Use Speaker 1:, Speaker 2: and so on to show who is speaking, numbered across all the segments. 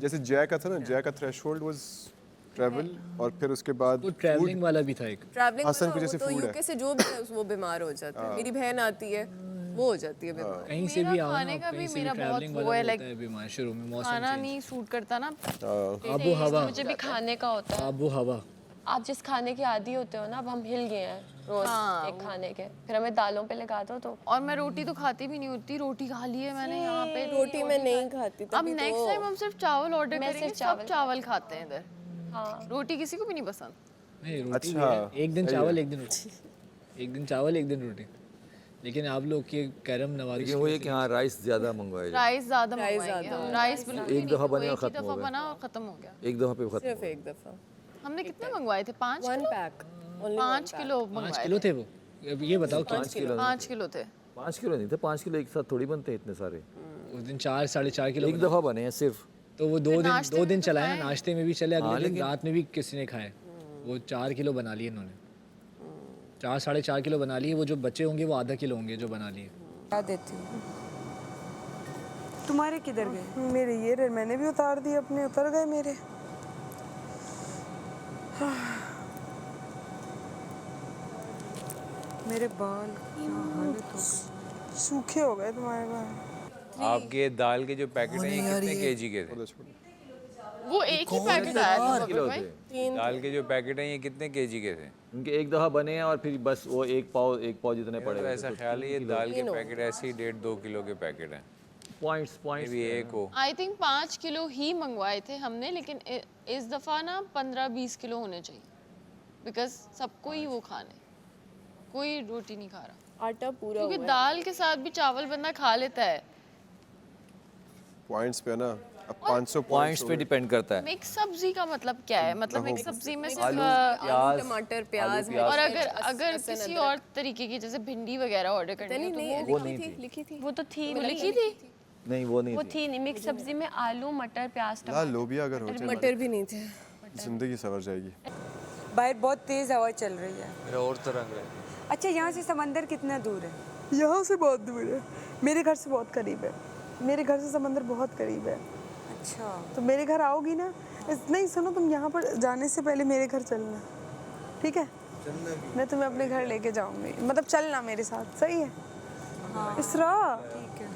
Speaker 1: जैसे जय का था ना, जय का थ्रेशोल्ड वाज ट्रैवल और फिर उसके बाद
Speaker 2: वो ट्रैवलिंग वाला भी था एक।
Speaker 3: ट्रैवलिंग
Speaker 1: हसन को जैसे
Speaker 3: तो
Speaker 1: food है।
Speaker 3: यूके से जो भी है वो बीमार हो जाता है। मेरी बहन आती है वो हो जाती है बीमार।
Speaker 2: कहीं से भी आओ ना,
Speaker 4: खाने का
Speaker 2: कहीं
Speaker 4: भी
Speaker 2: से भी
Speaker 4: मेरा बहुत
Speaker 2: ट्रैवलिंग
Speaker 4: वो
Speaker 2: वाला
Speaker 4: है,
Speaker 2: होता
Speaker 4: like,
Speaker 2: है बीमार शुरू में मौसम
Speaker 4: खाना
Speaker 2: चेंज।
Speaker 4: नहीं सूट करता ना।
Speaker 2: आबो हवा,
Speaker 5: मुझे भी खाने का होता है।
Speaker 2: आबो हवा।
Speaker 5: आप जिस खाने के आदी होते हो ना, अब हम हिल गए हैं रोज एक खाने के, फिर हमें दालों पे लगा दो तो।
Speaker 4: और मैं रोटी तो खाती भी नहीं होती, रोटी खा ली है मैंने यहाँ पे।
Speaker 3: रोटी मैं नहीं खाती
Speaker 4: अब
Speaker 3: तभी
Speaker 4: नेक्स्ट टाइम हम सिर्फ चावल ऑर्डर
Speaker 5: मैं
Speaker 4: करेंगे,
Speaker 5: सिर्फ
Speaker 4: सब चावल खाते हैं इधर।
Speaker 5: हाँ,
Speaker 4: रोटी किसी को भी नहीं पसंद।
Speaker 2: नहीं रोटी भी
Speaker 1: अच्छा,
Speaker 2: है। एक दिन
Speaker 1: सही
Speaker 2: चावल
Speaker 1: है।
Speaker 2: एक दिन रोटी, एक दिन चावल एक दिन रोटी। लेकिन आप लोग के करम नवाज़ी
Speaker 6: लेकिन वो ये कि हाँ राइस ज़्यादा मंगवाया जाए।
Speaker 4: राइस ज्यादा मंगवाएंगे हम। राइस बिल्कुल
Speaker 6: एक दफ़ा बने और
Speaker 4: एक ही
Speaker 6: ख़त्म
Speaker 4: दफा
Speaker 6: हो गया।
Speaker 4: बना और खत्म हो गया।
Speaker 6: एक दफ़ा पे खत्म
Speaker 3: सिर्फ
Speaker 6: हो गया।
Speaker 3: एक दफा।
Speaker 4: हमने कितने मंगवाए थे? 5
Speaker 3: वन
Speaker 4: किलो?
Speaker 3: पैक
Speaker 4: 5 किलो
Speaker 2: 5
Speaker 4: मंगवाए
Speaker 2: किलो
Speaker 4: थे।
Speaker 2: थे वो। अब ये बताओ क्या
Speaker 6: 5 किलो
Speaker 4: 5 किलो थे।
Speaker 6: 5 किलो नहीं थे, 5 किलो एक साथ थोड़ी बनते हैं इतने सारे।
Speaker 2: उस दिन 4 साढ़े 4 किलो
Speaker 6: एक
Speaker 2: बना।
Speaker 6: दफ़ा बने हैं सिर्फ।
Speaker 2: तो वो दो दिन
Speaker 4: तो
Speaker 2: चलाए ना, नाश्ते में भी चले, अगले दिन
Speaker 6: लेकिन-
Speaker 2: रात में भी किसी ने खाए। वो 4 किलो बना लिए इन्होंने। 4 साढ़े 4 किलो बना लिए। वो जो बचे होंगे वो आधा किलो होंगे जो बना लिए।
Speaker 7: बता देती हूँ। तुम्हारे किधर गए?
Speaker 8: मेरे ये रहे, मैंने भी उतार दिए अपने, उतर गए मेरे।
Speaker 7: मेरे बाल क्या हालत हो गई।
Speaker 8: सूखे हो गए तुम्हारे बाल।
Speaker 9: आपके दाल के जो पैकेट हैं ये कितने केजी के थे?
Speaker 4: वो एक ही पैकेट आया था
Speaker 6: 5 किलो
Speaker 4: भाई।
Speaker 6: थे।
Speaker 9: दाल के जो पैकेट हैं ये कितने केजी के थे?
Speaker 6: उनके एक दफ़ा बने हैं और फिर बस वो एक पाव जितने
Speaker 9: तो
Speaker 6: पड़े।
Speaker 9: ऐसा ख्याल है ये दाल के पैकेट ऐसे ही 1.5-2 किलो के पैकेट हैं।
Speaker 6: पॉइंट्स
Speaker 9: भी एक हो।
Speaker 4: आई थिंक 5 किलो ही मंगवाए थे हमने, लेकिन इस दफ़ा ना 15-20 किलो होने चाहिए, बिकॉज सबको ही वो खाने, कोई रोटी नहीं खा रहा।
Speaker 3: आटा पूरा
Speaker 4: क्योंकि
Speaker 3: हुआ है।
Speaker 4: दाल के साथ भी चावल बंदा खा लेता है।
Speaker 1: पॉइंट्स पे ना, अब 500
Speaker 6: पॉइंट्स पे डिपेंड करता है।
Speaker 4: मिक्स सब्जी का मतलब क्या है? मतलब मिक्स सब्जी में सिर्फ
Speaker 3: आलू टमाटर प्याज है।
Speaker 4: और अगर किसी और तरीके की जैसे भिंडी वगैरह ऑर्डर करनी
Speaker 3: नहीं
Speaker 4: है तो
Speaker 3: नहीं लिखी थी।
Speaker 5: वो तो थी
Speaker 4: वो
Speaker 5: नहीं।
Speaker 4: लिखी थी।
Speaker 6: नहीं वो नहीं
Speaker 5: वो
Speaker 6: थी।
Speaker 5: थी नहीं। मिक्स सब्जी में आलू मटर प्याज
Speaker 1: ला
Speaker 5: टमाटर।
Speaker 1: लोबिया अगर हो जाए
Speaker 3: मटर भी नहीं थे।
Speaker 1: जिंदगी सवर जाएगी।
Speaker 7: बाहर बहुत तेज हवा चल रही है।
Speaker 9: मेरा और तरंग है।
Speaker 7: अच्छा, यहाँ से समंदर कितना दूर है?
Speaker 8: यहाँ से बहुत दूर है, मेरे घर से बहुत करीब है। मेरे घर से समंदर बहुत करीब है।
Speaker 7: अच्छा,
Speaker 8: तो मेरे घर आओगी ना, नहीं सुनो, तुम यहाँ पर जाने से पहले मेरे घर चलना, ठीक है? मैं तुम्हें अपने घर लेके जाऊंगी, मतलब चलना मेरे साथ, सही है? इसरा,
Speaker 7: ठीक है।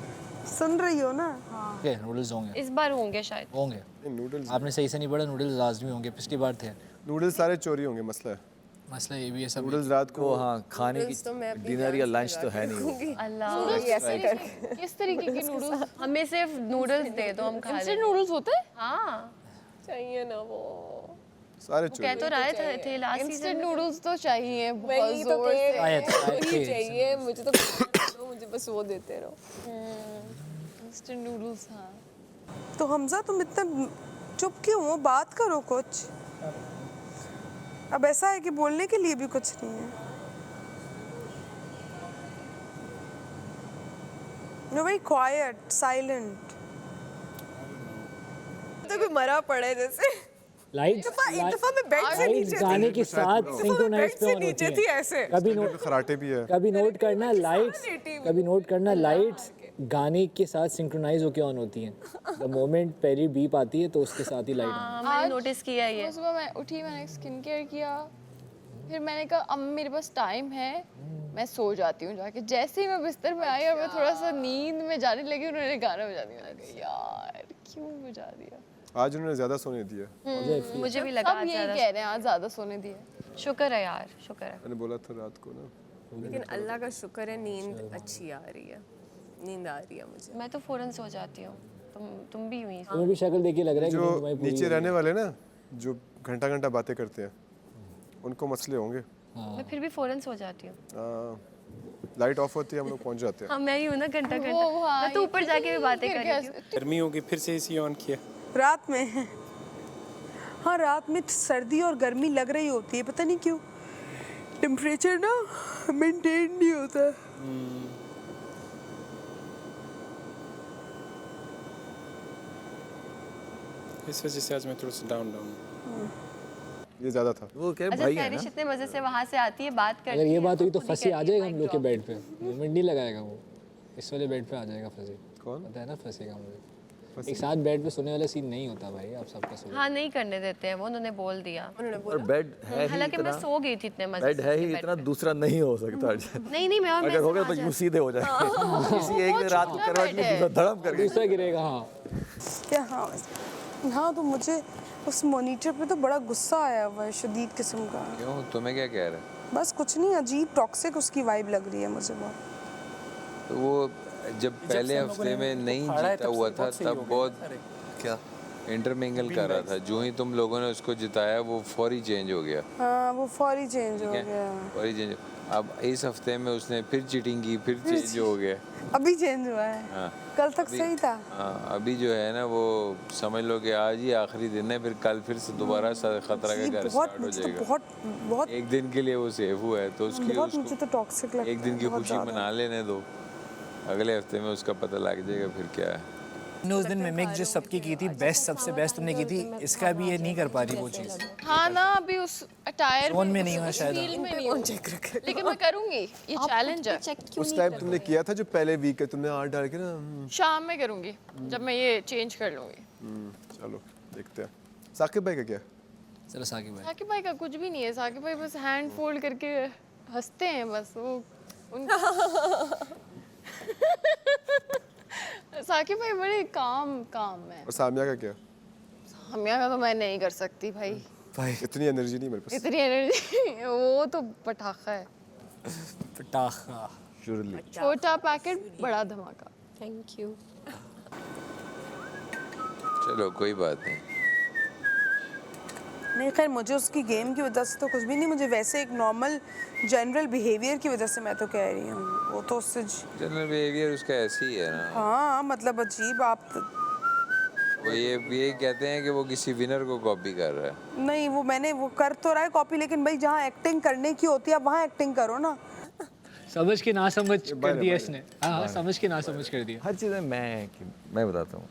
Speaker 8: सुन रही हो ना?
Speaker 2: ओके, नूडल्स होंगे
Speaker 5: इस बार होंगे शायद।
Speaker 2: होंगे।
Speaker 1: नूडल्स
Speaker 2: आपने सही से नहीं पढ़ा, नूडल्स लाजमी होंगे, पिछली बार थे।
Speaker 1: नूडल्स सारे चोरी होंगे, मसला है।
Speaker 2: मसला ये भी है सब।
Speaker 1: नूडल्स रात को
Speaker 6: वो हाँ खाने की
Speaker 3: तो मैं अपनी
Speaker 6: डिनर या लंच तो है नहीं वो।
Speaker 5: अल्लाह,
Speaker 4: किस तरीके के नूडल्स?
Speaker 5: हमें सिर्फ नूडल्स दे दो, हम खा
Speaker 4: इंस्टेंट
Speaker 5: लेंगे।
Speaker 4: नूडल्स होते हैं?
Speaker 5: हाँ,
Speaker 3: चाहिए ना वो।
Speaker 1: सारे
Speaker 5: कह
Speaker 1: चोरी।
Speaker 5: तो रहे थे लास्ट सीजन
Speaker 4: इंस्टेंट नूडल्स तो चाहिए बहुत
Speaker 3: वही तो
Speaker 4: जोर से।
Speaker 3: वही चाहिए मुझे तो मुझे बस वो देते रहो।
Speaker 4: Instant noodles. हाँ,
Speaker 8: तो हमजा तुम इतना चुप क्यों हो? बात करो कुछ। अब ऐसा है कि बोलने के लिए भी कुछ नहीं है। No, very quite, silent.
Speaker 3: तो कोई मरा पड़ा है जैसे।
Speaker 2: लाइट्स
Speaker 3: एक दफा मैं बेड से नीचे
Speaker 2: गाने के साथ
Speaker 3: बेड
Speaker 2: सिंक्रोनाइज पे
Speaker 3: से
Speaker 2: होनी
Speaker 3: नीचे
Speaker 2: चाहिए।
Speaker 3: थी ऐसे।
Speaker 2: कभी
Speaker 1: खराटे भी है।
Speaker 2: कभी नोट करना लाइट्स गाने के साथ सिंक्रोनाइज होके ऑन होती हैं। द मोमेंट पहली बीप आती है तो उसके साथ ही लाइट ऑन।
Speaker 5: हाँ, मैंने नोटिस किया ये।
Speaker 4: सुबह मैं उठी, मैंने स्किन केयर किया, फिर मैंने कहा अब मेरे पास टाइम है, मैं सो जाती हूँ जाके। जैसे ही मैं बिस्तर में आई और मैं थोड़ा सा नींद में जाने लगी, उन्होंने गाना बजा दिया। मैंने कहा यार क्यों बजा दिया?
Speaker 1: आज उन्होंने ज्यादा सोने दिया।
Speaker 5: मुझे भी लगा
Speaker 4: सब यही
Speaker 5: ज़्यादा।
Speaker 4: कह रहे हैं आज ज्यादा सोने दिए।
Speaker 5: शुक्र है यार, शुक्र है।
Speaker 1: मैंने बोला था रात को ना।
Speaker 3: लेकिन अल्लाह का शुक्र है नींद अच्छी आ रही है। नींद आ रही है मुझे।
Speaker 5: मैं तो फौरन सो जाती हूँ। तुम भी हुई।
Speaker 2: तुम्हें भी शक्ल देख के लग रहा है कि
Speaker 1: जो
Speaker 2: तुम्हारी पूरी
Speaker 1: नीचे रहने वाले ना, जो घंटा घंटा बातें करते हैं, उनको मसले होंगे।
Speaker 5: मैं फिर भी फौरन सो जाती हूँ।
Speaker 1: लाइट ऑफ होती है, हम लोग पहुंच जाते हैं।
Speaker 5: हाँ, मैं ही हूँ ना घंटा घंटा।
Speaker 4: हाँ,
Speaker 5: मैं तो ऊपर जाके भी बातें कर रही हूँ।
Speaker 10: गर्मी होगी फिर से एसी ऑन किया।
Speaker 8: रात में, हाँ रात में सर्दी और गर्मी लग रही होती है, पता नहीं क्यों। टेम्परेचर ना मेंटेन नहीं होता।
Speaker 10: इस वजह से आज मैं थोड़ा सा डाउन
Speaker 1: ये ज्यादा था।
Speaker 6: वो क्या
Speaker 5: अच्छा,
Speaker 6: भाई है ना।
Speaker 5: सैरिश इतने मजे से वहाँ से आती है, बात करती
Speaker 2: अगर ये
Speaker 5: है,
Speaker 2: बात हुई तो
Speaker 5: खुद ही
Speaker 2: फंसी आ
Speaker 5: कहती है,
Speaker 2: जाएगा हम लोग के बेड पे। मूवमेंट नहीं लगाएगा वो, इस वाले बेड पे आ जाएगा फंसी।
Speaker 1: कौन?
Speaker 2: पता है ना, फंसेगा मुझे। एक साथ बेड पे सोने वाला सीन नहीं होता भाई, आप सबका सोना।
Speaker 5: हाँ नहीं करने देते हैं वो, उन्होंने बोल दिया।
Speaker 6: और बेड है ही
Speaker 5: हालांकि मैं
Speaker 6: इतना,
Speaker 5: सो गई थी इतने मजे
Speaker 6: बेड है ही
Speaker 5: से
Speaker 6: इतना, दूसरा नहीं हो सकता।
Speaker 5: नहीं मैं
Speaker 6: अगर हो गया तो यूं सीधे हो जाएंगे, किसी एक ने रात को करवट ली, दूसरा धड़म कर गया।
Speaker 2: दूसरा गिरेगा। हाँ
Speaker 8: क्या? हाँ हाँ, तो मुझे उस मॉनिटर पे तो बड़ा गुस्सा आया हुआ है शदीद किस्म का।
Speaker 9: क्यों, तुम्हें क्या कह रहा है?
Speaker 8: बस कुछ नहीं, अजीब टॉक्सिक उसकी वाइब लग रही है मुझे बहुत।
Speaker 9: तो वो जब पहले हफ्ते में नहीं जीता हुआ था तब बहुत
Speaker 6: क्या
Speaker 9: इंटरमिंगल कर रहा था, जो ही तुम लोगों ने उसको जिताया वो फौरी चेंज हो गया।
Speaker 8: हाँ वो फौरी चेंज हो
Speaker 9: ठीक
Speaker 8: गया।
Speaker 9: है, फौरी चेंज। अब इस हफ्ते में उसने फिर चीटिंग की, फिर चेंज हो गया।
Speaker 8: अभी चेंज हुआ है।
Speaker 9: हाँ
Speaker 8: कल तक सही था।
Speaker 9: हाँ, अभी जो है ना वो समझ लो कि आज ही आखिरी दिन है, फिर कल फिर से दोबारा खतरा
Speaker 8: ये
Speaker 9: का घर
Speaker 8: बहुत
Speaker 9: स्टार्ट हो
Speaker 8: मुझे तो
Speaker 9: जाएगा।
Speaker 8: बहुत बहुत
Speaker 9: एक दिन के लिए वो सेफ हुआ है तो उसकी
Speaker 8: बहुत मुझे तो टॉक्सिक लगता है।
Speaker 9: एक दिन की
Speaker 8: बहुत
Speaker 9: खुशी
Speaker 8: ज़्यादा।
Speaker 9: मना लेने दो, अगले हफ्ते में उसका पता लग जाएगा फिर क्या है।
Speaker 2: तुमने उस दिन मिमिक जो सबकी की थी, बेस्ट सबसे बेस्ट तुमने की थी, इसका भी ये नहीं कर पा रही वो चीज़।
Speaker 4: हाँ ना, अभी उस अटायर
Speaker 2: जोन में नहीं हुआ शायद।
Speaker 4: फील में नहीं हूँ। लेकिन मैं करूँगी, ये चैलेंज है।
Speaker 1: उस टाइम तुमने किया था जो पहले वीक है, तुमने 8 डाल के ना।
Speaker 4: शाम में करूँगी जब मैं ये चेंज कर लूँगी।
Speaker 1: चलो देखते हैं। साकिब भाई का क्या?
Speaker 2: चलो साकिब भाई।
Speaker 4: साकिब भाई का कुछ भी नहीं है, साकिब भाई बस हैंड फोल्ड करके हंसते हैं बस वो साकिब भाई बड़े काम है।
Speaker 1: और सामिया का क्या?
Speaker 4: सामिया का तो मैं नहीं कर सकती भाई,
Speaker 1: इतनी एनर्जी नहीं मेरे पास।
Speaker 4: इतनी एनर्जी वो तो पटाखा है।
Speaker 2: पटाखा।
Speaker 6: Surely.
Speaker 4: छोटा पैकेट बड़ा धमाका।
Speaker 5: Thank you.
Speaker 9: चलो कोई बात नहीं।
Speaker 8: नहीं खैर, मुझे उसकी गेम की वजह से तो कुछ भी नहीं, मुझे वैसे एक नॉर्मल जनरल बिहेवियर की वजह से मैं तो कह रही हूँ। वो तो उससे
Speaker 9: जनरल बिहेवियर उसका ऐसे ही है ना।
Speaker 8: हाँ मतलब अजीब। आप
Speaker 9: वो ये कहते हैं कि वो किसी विनर को कॉपी कर रहा है।
Speaker 8: नहीं, वो मैंने वो कर तो रहा है कॉपी, लेकिन भाई जहाँ एक्टिंग करने की होती है वहाँ एक्टिंग करो ना।
Speaker 2: समझ के ना समझ कर दिया इसने। हाँ समझ के ना समझ कर दिया।
Speaker 6: हर चीज़ में मैं बताता हूँ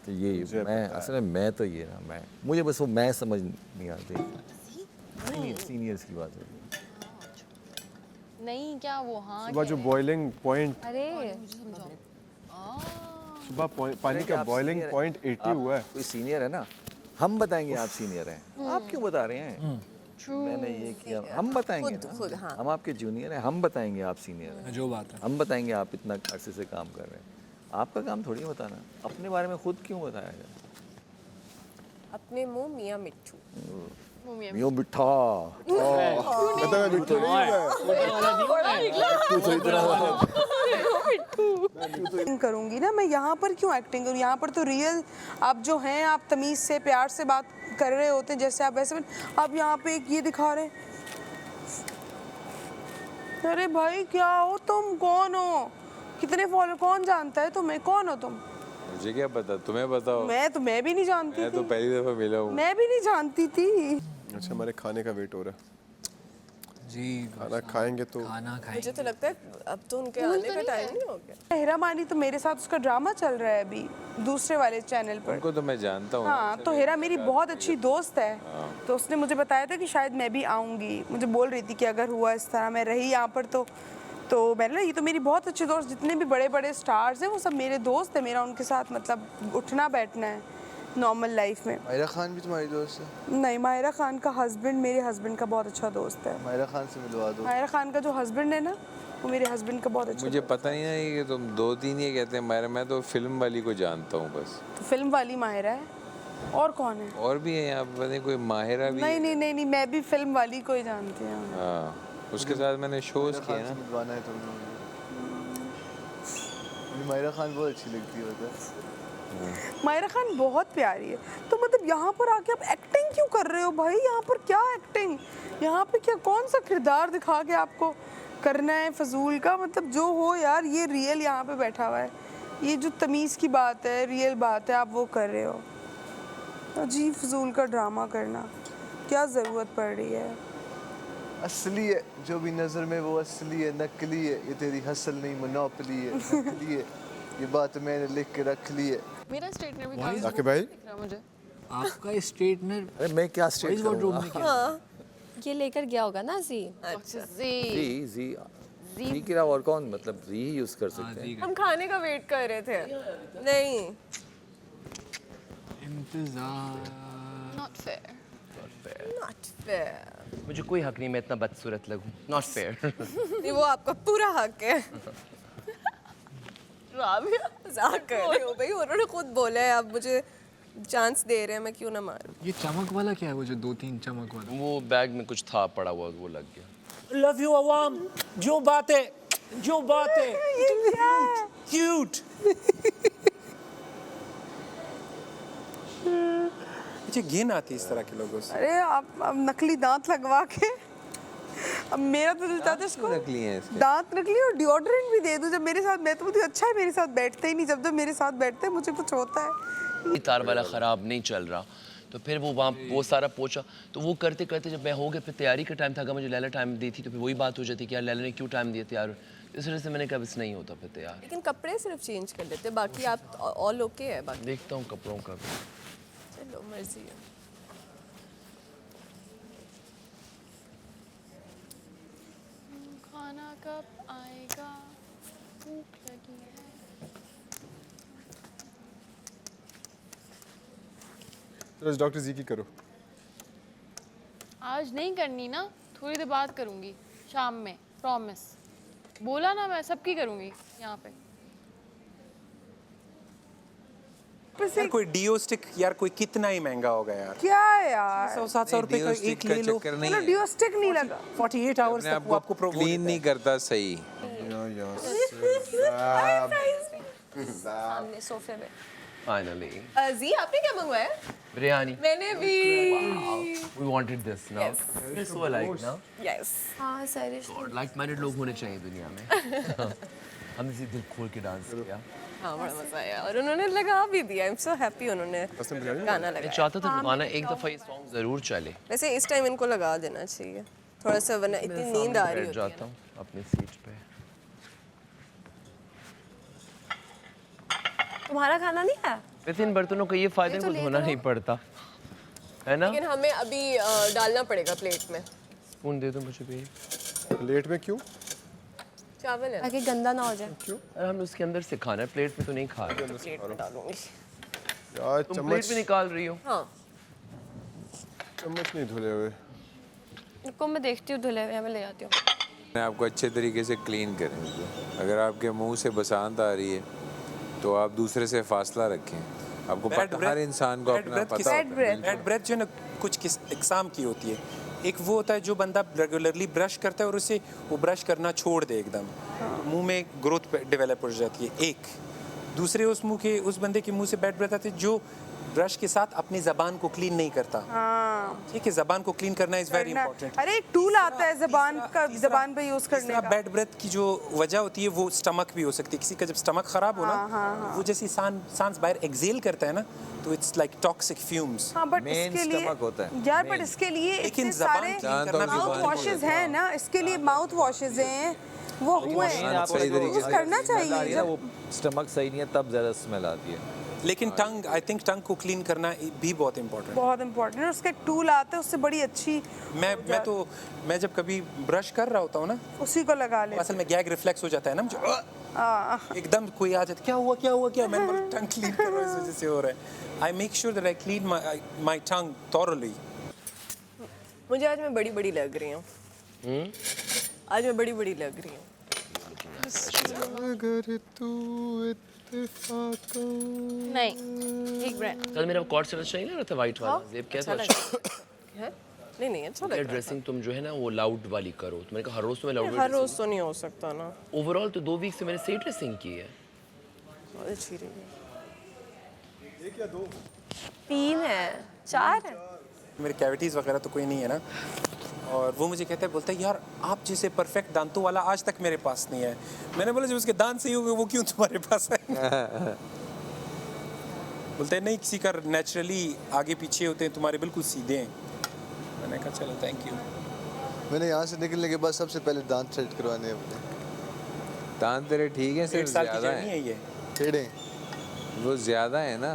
Speaker 6: कि ये मैं असल में मैं तो ये ना मैं मुझे बस वो मैं समझ नहीं आती। सीनियर्स की बात है।
Speaker 4: नहीं क्या वो हाँ
Speaker 1: सुबह जो बॉइलिंग पॉइंट,
Speaker 5: अरे
Speaker 1: सुबह पानी का बॉइलिंग पॉइंट 80 हुआ है।
Speaker 6: कोई सीनियर है ना, हम बताएंगे आप सीनियर हैं, आप क्यों बता रहे हैं? मैंने ये किया, हम बताएंगे
Speaker 3: खुद,
Speaker 6: ना।
Speaker 3: हाँ।
Speaker 6: हम आपके जूनियर हैं, हम बताएंगे आप सीनियर हैं,
Speaker 2: जो बात है।
Speaker 6: हम बताएंगे आप इतना अरसे से काम कर रहे हैं। आपका काम थोड़ी बताना, अपने बारे में खुद क्यों बताया जाए?
Speaker 3: अपने मुंह मियाँ मिट्ठू।
Speaker 6: मियों मिठा
Speaker 1: कहता मैं बिट्टू
Speaker 8: एक्टिंग करूंगी ना मैं, यहाँ पर क्यों एक्टिंग करूँ? यहाँ पर तो रियल आप जो हैं, आप तमीज़ से प्यार से बात कर रहे होते हैं जैसे आप वैसे। आप यहाँ पे एक ये दिखा रहे हैं। अरे भाई क्या हो तुम? कौन हो? कितने फॉलो? कौन जानता है तुम्हें? कौन हो तुम?
Speaker 9: मुझे क्या पता, तुम्हें बताओ।
Speaker 8: मैं भी नहीं जानती
Speaker 9: मैं तो
Speaker 8: थी।
Speaker 9: पहली दफा मिला हूँ।
Speaker 8: मैं भी नहीं जानती थी।
Speaker 1: अच्छा, हमारे खाने का वेट हो रहा है।
Speaker 2: जी
Speaker 1: खाना खाएंगे तो
Speaker 2: खाना
Speaker 3: मुझे
Speaker 2: खाएंगे।
Speaker 3: तो लगता है अब तो उनके आने का टाइम नहीं हो गया।
Speaker 8: हेरा मानी तो मेरे साथ उसका ड्रामा चल रहा है अभी दूसरे वाले चैनल पर।
Speaker 9: उनको तो मैं जानता हूँ।
Speaker 8: हाँ, तो हेरा मेरी बहुत अच्छी दोस्त है। तो उसने मुझे बताया था कि शायद मैं भी आऊँगी। मुझे बोल रही थी कि अगर हुआ इस तरह मैं रही यहाँ पर तो मैंने ना, ये तो मेरी बहुत अच्छी दोस्त, जितने भी बड़े बड़े स्टार्स हैं वो सब मेरे दोस्त हैं। मेरा उनके साथ मतलब उठना बैठना है नॉर्मल लाइफ में।
Speaker 11: माहिरा खान भी तुम्हारी दोस्त है?
Speaker 8: नहीं, माहिरा खान का हस्बैंड मेरे हस्बैंड का बहुत अच्छा दोस्त है।
Speaker 11: माहिरा खान से मिलवा दो।
Speaker 8: माहिरा खान का जो हस्बैंड है ना, वो मेरे हस्बैंड का बहुत अच्छा
Speaker 9: मुझे पता नहीं है कि तुम 2-3 ये कहते हैं। मैं तो फिल्म वाली को जानता हूँ बस।
Speaker 8: तो फिल्म वाली माहिरा है। और कौन है?
Speaker 9: और भी है यहाँ पे, पता नहीं कोई माहिरा भी है।
Speaker 8: नहीं, मैं भी फिल्म वाली को ही जानती हूँ।
Speaker 9: हाँ, उसके साथ मैंने शोज किए ना।
Speaker 11: मिलवाना है तुमने मुझे। माहिरा खान बहुत अच्छी लगती है, पता है?
Speaker 8: माहिरा खान बहुत प्यारी है। तो मतलब यहाँ पर आके आप एक्टिंग क्यों कर रहे हो भाई? यहाँ पर क्या एक्टिंग? यहाँ पे क्या कौन सा किरदार दिखा के आपको करना है फजूल का? मतलब जो हो यार, ये रियल यहाँ पे बैठा हुआ है। ये जो तमीज़ की बात है, रियल बात है, आप वो कर रहे हो। अजीब फजूल का ड्रामा करना, क्या ज़रूरत पड़ रही है?
Speaker 11: असली है जो भी नज़र में वो असली है, नकली है ये तेरी हसल नहीं मोनोपली है, नकली है ये बात मैंने लिख के रख ली है।
Speaker 4: मेरा स्ट्रेटनर भी काफी
Speaker 1: साकिब भाई,
Speaker 4: दिख रहा है मुझे।
Speaker 2: आपका स्ट्रेटनर।
Speaker 6: अरे मैं क्या स्ट्रेट
Speaker 2: वार्डरोब में क्या?
Speaker 5: हाँ ये लेकर गया होगा ना जी।
Speaker 6: जी की और कौन, मतलब जी ही यूज कर सकते हैं।
Speaker 3: हम खाने का वेट कर रहे थे। नहीं,
Speaker 2: इंतजार।
Speaker 4: Not fair.
Speaker 3: Not fair.
Speaker 12: मुझे कोई हक नहीं मैं इतना बदसूरत लगूं। Not fair.
Speaker 3: नहीं, वो आपका पूरा हक है।
Speaker 4: राबिया
Speaker 3: मजाक कर रहे हो भाई, उन्होंने खुद बोला है, अब मुझे चांस दे रहे हैं, मैं क्यों ना मारूं।
Speaker 2: ये चमक वाला क्या है, वो जो 2-3 चमक वाला?
Speaker 12: वो बैग में कुछ था पड़ा हुआ वो लग गया।
Speaker 10: Love you अवाम, जो बात है, जो बात है। Cute. मुझे घिन आती है इस तरह के लोगों से।
Speaker 8: अरे आप अब नकली दांत लगवा के, अब मेरा तो दिल चाहता है इसको
Speaker 9: नकली हैं इसके।
Speaker 8: दांत नकली और डिओड्रेंट भी दे दूं जब मेरे साथ, मैं तो मुझे अच्छा है मेरे साथ बैठते ही नहीं, जब जब मेरे साथ बैठते हैं मुझे कुछ होता है।
Speaker 12: तार वाला ख़राब नहीं चल रहा तो फिर वो वहाँ वो सारा पोछा तो वो करते करते जब मैं हो गया फिर तैयारी का टाइम था, अगर मुझे लैला टाइम दी थी तो फिर वही बात हो जाती कि यार लैला ने क्यों टाइम दिया तैयार। इस वजह से मैंने कहा बस नहीं होता फिर तैयार।
Speaker 3: लेकिन कपड़े सिर्फ चेंज कर लेते, बाकी आप ऑल ओके है। बाकी
Speaker 12: देखता हूँ कपड़ों का भी।
Speaker 3: चलो मर्जी है।
Speaker 4: खाना कब आएगा, भूख लगी है।
Speaker 1: चलो डॉक्टर जी की करो।
Speaker 4: आज नहीं करनी ना, थोड़ी देर बाद करूँगी शाम में, प्रॉमिस। बोला ना मैं सबकी करूँगी यहाँ पे।
Speaker 10: यार कोई डिओ स्टिक यार कोई कितना ही महंगा होगा यार।
Speaker 8: क्या है यार,
Speaker 10: 100-700 रुपए का एक ले लो।
Speaker 9: चक्कर नहीं
Speaker 8: चलो
Speaker 9: है,
Speaker 8: डिओ स्टिक नहीं लगा।
Speaker 10: 48 आवर्स
Speaker 9: अपने
Speaker 10: तक
Speaker 9: आप
Speaker 10: वो आपको
Speaker 9: को क्लीन नहीं करता सही।
Speaker 5: सामने सोफे में।
Speaker 12: Finally.
Speaker 3: जी आपने क्या मंगवाया?
Speaker 12: बिरयानी।
Speaker 3: मैंने भी।
Speaker 12: We wanted this now. We're so alike now.
Speaker 3: Yes.
Speaker 5: हाँ सर।
Speaker 12: और like-minded लोग होने चाहिए दुनिया में। हमने इसी दिल खोल के डांस किया।
Speaker 3: हाँ बड़ा मजा आया और उन्होंने लगा भी दिया। आई एम सो हैप्पी उन्होंने गाना
Speaker 12: मैं
Speaker 3: लगाया।
Speaker 12: चाहता था गाना एक दफ़ा ये सॉन्ग ज़रूर चले।
Speaker 3: वैसे इस टाइम इनको लगा देना चाहिए थोड़ा सा, वरना इतनी नींद आ रही
Speaker 12: बैठ
Speaker 3: होती है
Speaker 12: जाता हूँ अपनी सीट पे।
Speaker 5: तुम्हारा खाना नहीं है?
Speaker 12: वैसे इन बर्तनों का ये फायदा है कुछ होना नहीं पड़ता है ना।
Speaker 3: लेकिन हमें अभी डालना पड़ेगा प्लेट में।
Speaker 12: स्पून दे दो मुझे भी।
Speaker 1: प्लेट में क्यों?
Speaker 3: चावल है
Speaker 5: ताकि गंदा ना हो जाए।
Speaker 12: अरे हम उसके अंदर से खाना है, प्लेट में तो नहीं खा रहे।
Speaker 3: प्लेट में डालूंगी।
Speaker 1: यार
Speaker 12: तुम प्लेट में निकाल रही हो।
Speaker 3: हाँ
Speaker 1: चम्मच नहीं धुले हुए।
Speaker 5: इनको मैं देखती हूँ धुले हुए, मैं ले आती हूँ।
Speaker 9: मैं आपको अच्छे तरीके से क्लीन करेंगे। अगर आपके मुंह से बसंत आ रही है तो आप दूसरे से फासला रखें। आपको पता, हर इंसान को अपना पता होता है।
Speaker 10: बैड ब्रेथ जो है ना कुछ किस इकसाम की होती है। एक वो होता है जो बंदा रेगुलरली ब्रश करता है और उसे वो ब्रश करना छोड़ दे एकदम, तो मुंह में ग्रोथ डेवलप हो जाती है। एक दूसरे उस बंदे के मुंह से बैड ब्रेथ आते हैं जो ब्रश के साथ अपनी जबान को क्लीन नहीं करता। ठीक है, जबान को क्लीन करना इज वेरी इंपॉर्टेंट।
Speaker 8: अरे एक टूल आता है जबान का, जबान पे यूज करने का।
Speaker 10: बैड ब्रेथ की जो वजह होती है वो स्टमक भी हो सकती है। किसी का जब स्टमक खराब हो ना, वो जैसी सांस बाहर एक्सेल करता है ना, तो इट्स लाइक टॉक्सिक फ्यूम्स।
Speaker 8: हाँ बट
Speaker 6: मेन
Speaker 8: इसके लिए
Speaker 6: स्टमक होता है
Speaker 8: यार, बट इसके लिए
Speaker 10: लेकिन
Speaker 8: इतने सारे माउथ वॉशेज हैं ना, इसके लिए माउथ वॉशेज हैं, वो हुए
Speaker 6: सही तरीके से
Speaker 8: करना चाहिए।
Speaker 6: वो स्टमक सही नहीं है तब ज़्यादा स्मेल आती है।
Speaker 10: लेकिन टंग, आई थिंक टंग को क्लीन करना भी बहुत इंपॉर्टेंट
Speaker 8: बहुत इंपॉर्टेंट है। उसका एक टूल आता है, उससे बड़ी अच्छी।
Speaker 10: मैं जब कभी ब्रश कर रहा होता हूँ ना,
Speaker 8: उसी को लगा ले।
Speaker 10: असल में गैग रिफ्लेक्स हो जाता है ना मुझे, एकदम कोई आ जाता, क्या मैं टंग क्लीन कर रहा हूँ, इस वजह से हो रहा है। I make sure that I clean my tongue thoroughly.
Speaker 3: मुझे आज मैं बड़ी बड़ी लग रही हूँ। आज मैं बड़ी बड़ी लग रही हूँ।
Speaker 1: अगर तू इत्तेफाकों
Speaker 4: नहीं, एक ब्रांड।
Speaker 12: कल मेरा कॉर्ड सेट अच्छा नहीं लग रहा था, वाइट वाला जेब कैसा अच्छा
Speaker 3: है? नहीं अच्छा लग रहा है।
Speaker 12: ड्रेसिंग तुम जो है ना वो लाउड वाली करो। तो मैंने कहा हर रोज तो मैं लाउड
Speaker 3: हर रोज तो नहीं हो सकता ना।
Speaker 12: ओवरऑल तो 2 वीक से मैंने सही ड्रेसिंग की है।
Speaker 3: बहुत अच्छी रही है।
Speaker 1: एक या दो?
Speaker 5: 3 है, 4 है।
Speaker 10: मेरे कैविटीज वगैरह तो कोई नहीं है ना, और वो मुझे कहता है, बोलता है यार आप जैसे परफेक्ट दांतों वाला आज तक मेरे पास नहीं है। मैंने बोला जब उसके दांत सही हो गए वो क्यों तुम्हारे पास है? बोलते हैं नहीं, किसी का नेचुरली आगे पीछे होते हैं, तुम्हारे बिल्कुल सीधे हैं। मैंने कहा चलो थैंक यू।
Speaker 11: मैंने यहाँ से निकलने के बाद सबसे पहले दांत सेट करवाने हैं अपने।
Speaker 9: दांत तेरे ठीक है,
Speaker 10: 1.5
Speaker 9: सिर्फ
Speaker 10: साल की
Speaker 9: ज्यादा
Speaker 10: जर्नी है ये।
Speaker 11: टेढ़े
Speaker 9: वो ज्यादा है ना,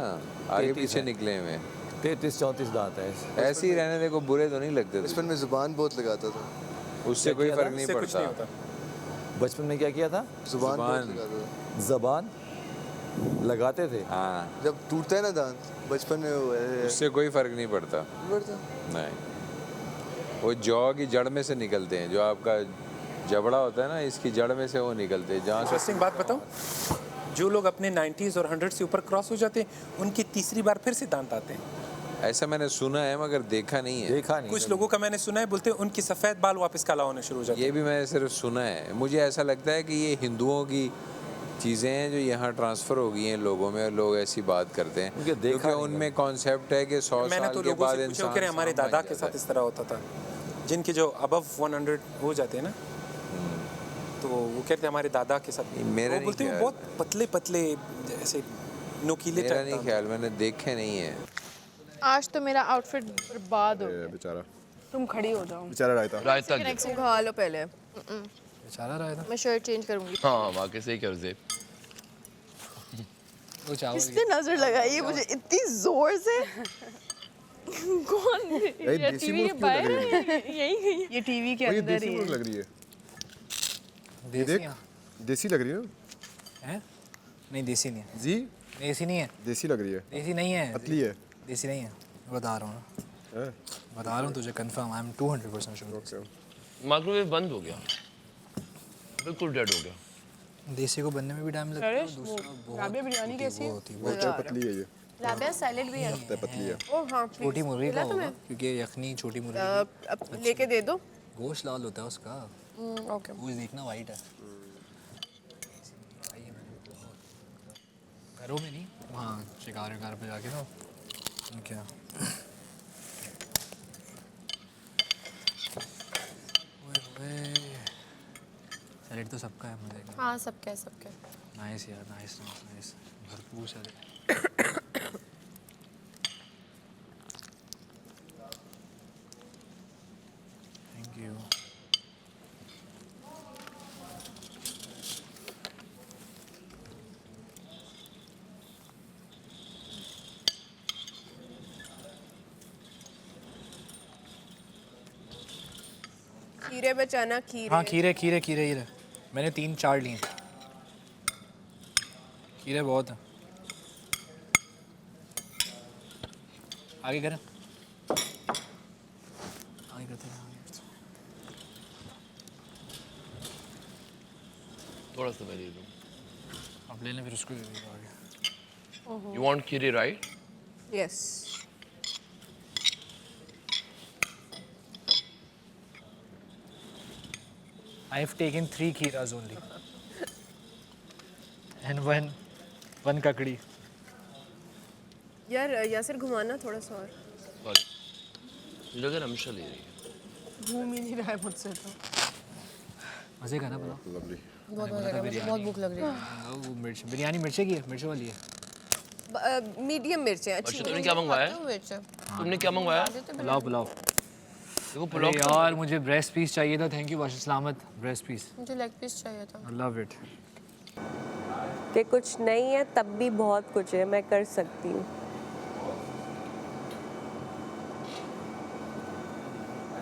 Speaker 9: आगे पीछे निकले हुए।
Speaker 6: 33-34 दांत है।
Speaker 9: ऐसे ही रहने देखो, बुरे तो नहीं लगते।
Speaker 11: बचपन में जुबान बहुत लगाता था,
Speaker 9: उससे कोई फर्क नहीं
Speaker 10: उससे कुछ नहीं
Speaker 9: पड़ता।
Speaker 10: होता।
Speaker 6: बचपन में क्या किया था?
Speaker 11: जुबान बहुत लगाता था।
Speaker 6: जबान लगाते थे।
Speaker 9: हाँ,
Speaker 11: जब टूटता है ना दांत बचपन में वो
Speaker 9: उससे कोई फर्क नहीं पड़ता। नहीं, वो जौ की जड़ में से निकलते हैं, जो आपका जबड़ा होता है ना, इसकी जड़ में से वो निकलते हैं। जहाँ से
Speaker 10: इंटरेस्टिंग बात बताऊं, जो लोग अपने 90s और 100 से ऊपर क्रॉस हो जाते हैं उनकी तीसरी बार फिर से दांत आते हैं।
Speaker 9: ऐसा मैंने सुना है मगर देखा नहीं है।
Speaker 6: देखा नहीं।
Speaker 10: कुछ लोगों का मैंने सुना है, बोलते हैं उनकी सफ़ेद बाल वापस काला होने शुरू हो जाते हैं।
Speaker 9: ये भी मैंने सिर्फ सुना है। मुझे ऐसा लगता है कि ये हिंदुओं की चीज़ें हैं जो यहाँ ट्रांसफ़र हो गई हैं लोगों में, और लोग ऐसी बात करते हैं क्योंकि उनमें कॉन्सेप्ट है कि 100
Speaker 10: मैंने
Speaker 9: साल
Speaker 10: तो
Speaker 9: के
Speaker 10: लोगों
Speaker 9: बाद
Speaker 10: से पूछा
Speaker 9: इंसान
Speaker 10: कि हमारे
Speaker 9: सांप
Speaker 10: दादा
Speaker 9: बन
Speaker 10: के
Speaker 9: जाता
Speaker 10: साथ इस तरह होता था, जिनके जो अबव 100 हो जाते हैं ना, तो वो कहते हैं हमारे दादा के साथ।
Speaker 9: मेरा
Speaker 10: वो
Speaker 9: नहीं
Speaker 10: बोलते हैं
Speaker 9: ख्याल।
Speaker 10: बहुत पतले पतले ऐसे नुकीले
Speaker 9: मेरा
Speaker 10: टाइप
Speaker 9: नहीं
Speaker 10: दांत।
Speaker 9: ख्याल, मैंने देखे नहीं है।
Speaker 4: आज तो मेरा आउटफिट बर्बाद हो गया।
Speaker 1: बेचारा
Speaker 3: तुम खड़ी हो जाओ।
Speaker 1: बेचारा रायता।
Speaker 12: रायता
Speaker 3: तुम खा लो पहले।
Speaker 2: बेचारा रहा था
Speaker 4: मैं शर्ट चेंज करूंगी।
Speaker 12: हाँ वाकई सही कर दे।
Speaker 2: वो चावल
Speaker 3: किसने नजर लगाई है मुझे इतनी जोर से?
Speaker 4: कौन?
Speaker 1: ये देसी मुर्ग क्यों लग रही है?
Speaker 4: यही
Speaker 3: ये टीवी के
Speaker 1: और ये
Speaker 3: अंदर
Speaker 1: देसी
Speaker 3: ही
Speaker 1: मुर्ग
Speaker 3: है।
Speaker 1: लग रही है।
Speaker 2: देसी
Speaker 1: देख,
Speaker 2: यहाँ
Speaker 1: देसी लग रही है ना?
Speaker 2: है? नहीं देसी नहीं है।
Speaker 1: जी
Speaker 2: देसी नहीं है।
Speaker 1: देसी लग रही है।
Speaker 2: देसी नहीं है।
Speaker 1: पतली है।
Speaker 2: देसी नहीं है, बता रहा हूँ ना,
Speaker 1: हैं?
Speaker 2: बता रहा हूँ तुझे confirm. I am 200% sure.
Speaker 1: Okay.
Speaker 12: Microwave बंद हो गया, बिल्कुल डेड हो गया।
Speaker 2: देसी को बनने में भी टाइम लगता है। दूसरा
Speaker 3: राबिया बिरयानी कैसी है?
Speaker 2: होती है
Speaker 1: बहुत पतली है ये।
Speaker 3: राबिया सैलेड भी है।
Speaker 1: पतली है।
Speaker 3: ओह हाँ,
Speaker 2: छोटी मुर्गी का होगा क्योंकि यखनी छोटी मुर्गी की
Speaker 3: अब लेके दे दो।
Speaker 2: गोश्त लाल होता है उसका।
Speaker 3: ओके।
Speaker 2: गोश्त देखना वाइट है। घरों में नहीं, वहाँ शिकार विकार पे जाके ना क्या सैलेड तो सबका है मजे का।
Speaker 5: हाँ सबके सबके।
Speaker 2: नाइस यार, नाइस नाइस नाइस, भरपूर सैलेड। Thank you.
Speaker 3: खीरे बचाना, खीरे।
Speaker 2: हाँ खीरे खीरे खीरे ही रहे, मैंने 3-4 लिए। खीरे बहुत हैं। आगे करें, आगे करते हैं।
Speaker 12: थोड़ा सा मैं दे दूँ।
Speaker 2: आप ले लें फिर उसको दे दीजिए आगे।
Speaker 12: यू वांट खीरे right?
Speaker 3: Yes.
Speaker 2: I have taken 3 kheeras only and one kakdi.
Speaker 3: यार यासिर घुमाना थोड़ा सा और।
Speaker 12: सॉरी, मुझे लगा हमेशा ले रही है।
Speaker 3: घूम ही नहीं रहा है मुझसे तो।
Speaker 2: मज़े का ना पुलाव?
Speaker 1: लवली।
Speaker 5: बहुत मजा आएगा, मुझे बहुत भूख लग रही है।
Speaker 2: वो मिर्च बिरयानी मिर्चे की है, मिर्चों वाली है।
Speaker 3: मीडियम मिर्चें अच्छी।
Speaker 12: अच्छा तुमने क्या मंगवाया? तुमने क्या मंगवाया?
Speaker 2: पुलाव पुलाव।
Speaker 12: देखो
Speaker 2: अरे
Speaker 12: पुलाव
Speaker 2: यार मुझे ब्रेस्ट पीस चाहिए था। थैंक यू बादशाह सलामत। ब्रेस्ट पीस,
Speaker 5: मुझे लेग पीस चाहिए था।
Speaker 2: I love it.
Speaker 13: कि कुछ नहीं है तब भी बहुत कुछ है, मैं कर सकती हूँ।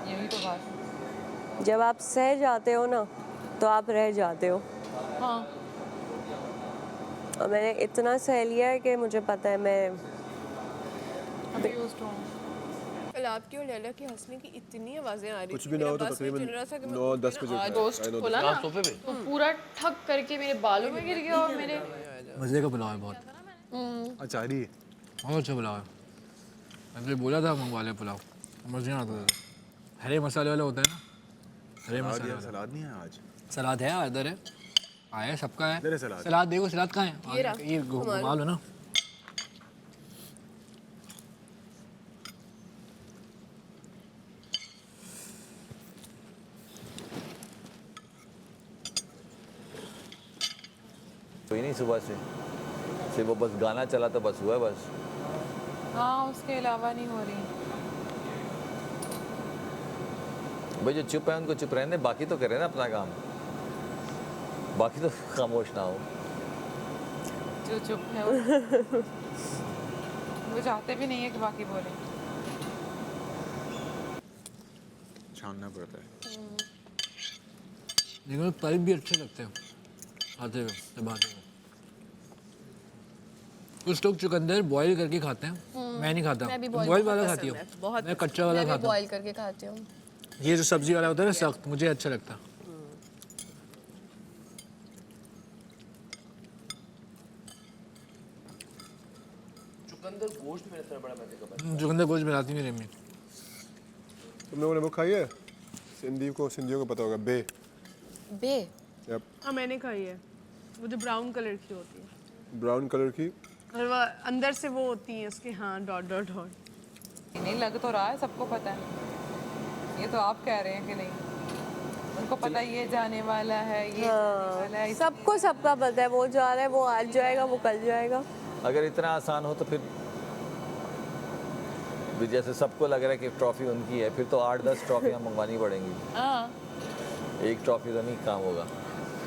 Speaker 4: यही तो बात है।
Speaker 13: जब आप सह जाते हो ना तो आप रह जाते हो।
Speaker 4: हाँ
Speaker 13: और मैंने इतना सह लिया है कि मुझे पता है मैं
Speaker 3: कल आपकी और लैला की हंसने की इतनी आवाजें आ रही
Speaker 1: कुछ
Speaker 3: थी,
Speaker 1: भी ना
Speaker 3: मेरा
Speaker 1: हो तो
Speaker 3: बस नहीं
Speaker 1: तकरीबन
Speaker 3: चल रहा था कि मैं
Speaker 1: 9-10 बजे
Speaker 4: आज दोस्त खोला ना
Speaker 12: सोफे पे
Speaker 4: तो पूरा ठक करके मेरे बालों में गिर गया और मेरे
Speaker 2: मज़े का पुलाव है बहुत।
Speaker 1: अचारी।
Speaker 2: बहुत अच्छा पुलाव है। मैंने बोला था मंगवा ले पुलाव, मज़े नहीं आता था। हरे मसाले वाले होते हैं ना, हरे मसाले वाले।
Speaker 1: सलाद नहीं है आज।
Speaker 2: सलाद है, इधर है, आया सबका है।
Speaker 1: इधर है सलाद।
Speaker 2: सलाद देखो, सलाद कहाँ है?
Speaker 3: ये रहा,
Speaker 2: ये घुमा लो ना।
Speaker 6: कोई नहीं सुबह से सिर्फ वो बस गाना चला तो बस हुआ बस।
Speaker 4: हाँ उसके अलावा नहीं हो रही।
Speaker 6: भाई जो चुप है उनको चुप रहने, बाकी तो करें ना अपना काम, बाकी तो खामोश ना हो।
Speaker 4: जो चुप है वो चाहते भी नहीं है कि बाकी बोले।
Speaker 1: छानना पड़ता है।
Speaker 2: लेकिन पल्प भी अच्छे लगते हैं खाते हुए, चबाते हुए। कुछ लोग चुकंदर बॉईल करके खाते हैं, मैं नहीं खाता।
Speaker 5: मैं भी
Speaker 2: बॉईल वाला
Speaker 3: बहुत
Speaker 2: खाती
Speaker 3: पसंद
Speaker 2: हूँ,
Speaker 3: है, बहुत
Speaker 2: मैं कच्चा वाला
Speaker 5: मैं भी
Speaker 2: खाता हूँ।
Speaker 5: बॉईल करके खाती हूँ।
Speaker 2: ये जो सब्जी वाला होता है ना सख्त, मुझे अच्छा लगता है।
Speaker 12: चुकंदर गोश्त में इतना बड़ा मजे का
Speaker 2: चुकंदर गोश्त बनाती मेरी अम्मी।
Speaker 1: तुम लोगों ने वो खाई है? सिंधियों को पता होगा बे।
Speaker 5: बे
Speaker 1: यप,
Speaker 8: हाँ मैंने खाई है, वो जो ब्राउन कलर की होती है
Speaker 1: ब्राउन कलर की।
Speaker 8: और वो अंदर से वो होती है उसके, हाँ डॉट डॉट डॉट।
Speaker 14: नहीं लग तो रहा है, सबको पता है। ये तो आप कह रहे हैं कि नहीं, उनको पता है ये जाने वाला है, ये जाने वाला है।
Speaker 13: सबको सबका पता है, वो जा रहा है, वो आज जाएगा, वो कल जाएगा।
Speaker 6: अगर इतना आसान हो तो फिर भी जैसे सबको लग रहा है कि ट्रॉफी उनकी है, फिर तो 8-10 ट्रॉफियाँ मंगवानी पड़ेंगी।
Speaker 14: हाँ
Speaker 6: एक ट्रॉफी तो नहीं काम होगा।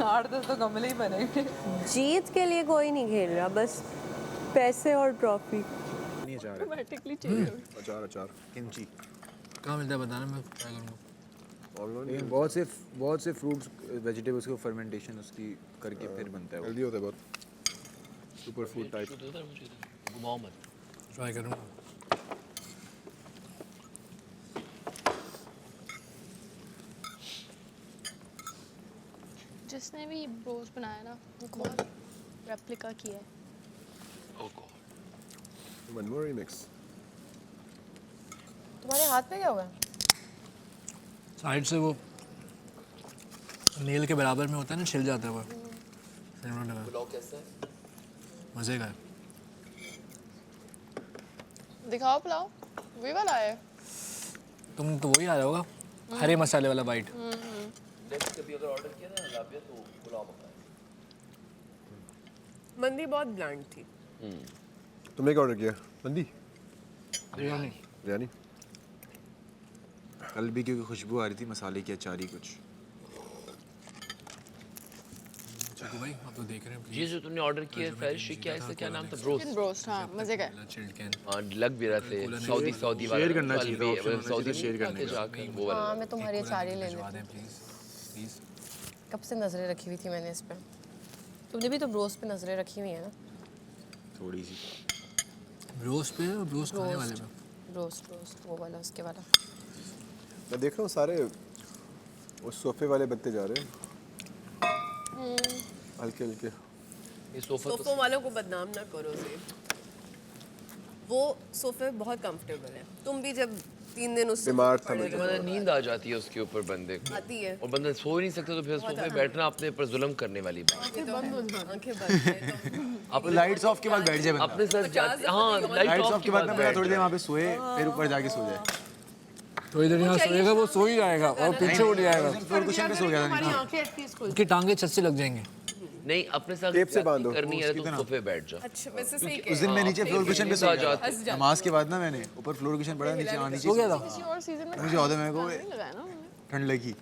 Speaker 14: 8-10 तो गमले ही बनेंगे।
Speaker 13: जीत के लिए कोई नहीं खेल रहा, बस पैसे और ट्रॉफी।
Speaker 1: अचार
Speaker 2: किमची कहाँ मिलता है बताना, मैं ट्राई करूँगा।
Speaker 15: लेकिन बहुत से फ्रूट्स वेजिटेबल्स को फर्मेंटेशन उसकी करके फिर बनता है वो।
Speaker 1: हेल्दी होता है बहुत, सुपर फूड टाइप।
Speaker 12: घुमाओ मत।
Speaker 2: ट्राई करूँगा।
Speaker 4: जिसने भी ब्रोस बनाया ना वो बहुत रेप्लिका किया है।
Speaker 1: One more remix.
Speaker 5: तुम्हारे हाथ पे क्या हुआ?
Speaker 2: साइड से वो नेल के बराबर में होता है ना, छिल जाता है वो।
Speaker 12: पुलाव कैसा है?
Speaker 2: मज़े का है।
Speaker 4: दिखाओ पुलाव, वही वाला है।
Speaker 2: तुम तो वही आ रहा होगा, हरे मसाले वाला वाइट।
Speaker 12: नेक्स्ट कभी अगर ऑर्डर किया ना लाबिया तो पुलाव मंगाए।
Speaker 3: मंदी बहुत ब्लैंड थी।
Speaker 1: तुमने क्या ऑर्डर किया? मंदी,
Speaker 2: बिरयानी।
Speaker 1: बिरयानी।
Speaker 15: कल भी क्योंकि खुशबू आ रही थी मसाले की, अचारी कुछ।
Speaker 2: चलो भाई, आप तो देख रहे हैं।
Speaker 12: ये जो तुमने ऑर्डर किया फिश क्या है, इसका क्या नाम था? ब्रोस्ट।
Speaker 4: चिकन ब्रोस्ट, हाँ मज़े का है।
Speaker 12: हाँ लग भी रहे थे सऊदी वाला।
Speaker 15: शेयर करना चाहिए था,
Speaker 12: सऊदी
Speaker 15: शेयर करने का।
Speaker 12: जाकर वो वाला।
Speaker 5: हाँ मैं तुम्हारी अचारी ले लेती हूँ।
Speaker 2: प्लीज़।
Speaker 5: कब से नजरें रखी हुई थी मैंने इस पे। तुमने भी तो ब्रोस्ट पे नजरें रखी हुई है ना?
Speaker 15: थोड़ी सी।
Speaker 2: ब्रोस्ट पे और ब्रोस्ट खाने वाले में।
Speaker 5: ब्रोस्ट वो वाला, उसके वाला।
Speaker 1: मैं देख रहा हूँ सारे उस सोफे वाले बनते जा रहे हैं, हल्के हल्के।
Speaker 12: ये
Speaker 3: सोफों वालों को बदनाम ना करो से, वो सोफे बहुत कंफर्टेबल है। तुम भी जब 3 दिन उससे
Speaker 1: बीमार था
Speaker 3: पड़े
Speaker 1: मैं।
Speaker 3: रहो,
Speaker 12: नींद आ जाती है उसके ऊपर बंदे को।
Speaker 3: आती है।
Speaker 12: और बंदा सो ही नहीं सकता, तो फिर सोफे बैठना अपने ऊपर जुल्म करने वाली बात।
Speaker 3: आंखें बंद हो जाती, आंखें बंद है।
Speaker 12: अपने
Speaker 15: लाइट्स ऑफ के बाद बैठ जाए बंदा।
Speaker 12: अपने साथ हाँ
Speaker 15: लाइट्स ऑफ के बाद ना बंदा थोड़ी देर वहाँ पे सोए, फिर ऊपर जाके सो जाए।
Speaker 2: थोड़ी देर यहाँ सोएगा, वो सो ही जाएगा और पीछे उठ जाएगा।
Speaker 15: फ्लोर कुशन पे सो गया था।
Speaker 8: हमारी आंखें एटलीस्ट खुल।
Speaker 2: उसकी टांगे छत से लग जाएंगी।
Speaker 12: नहीं अपने साथ
Speaker 1: टेप से बांधो।
Speaker 12: करनी है तो सोफे बैठ जाओ।
Speaker 3: अच्छा वैसे सही
Speaker 15: उस दिन मैं नीचे फ्लोर कुशन पे सो गया
Speaker 12: जाते
Speaker 15: था। नमाज के बाद ना मैंने ऊपर फ्लोर कुशन पड़ा, नीचे
Speaker 2: सो गया था।
Speaker 4: किसी और सीजन में
Speaker 15: मुझे याद है मेरे को
Speaker 4: लगाया ना उन्होंने।
Speaker 15: ठंड लगी।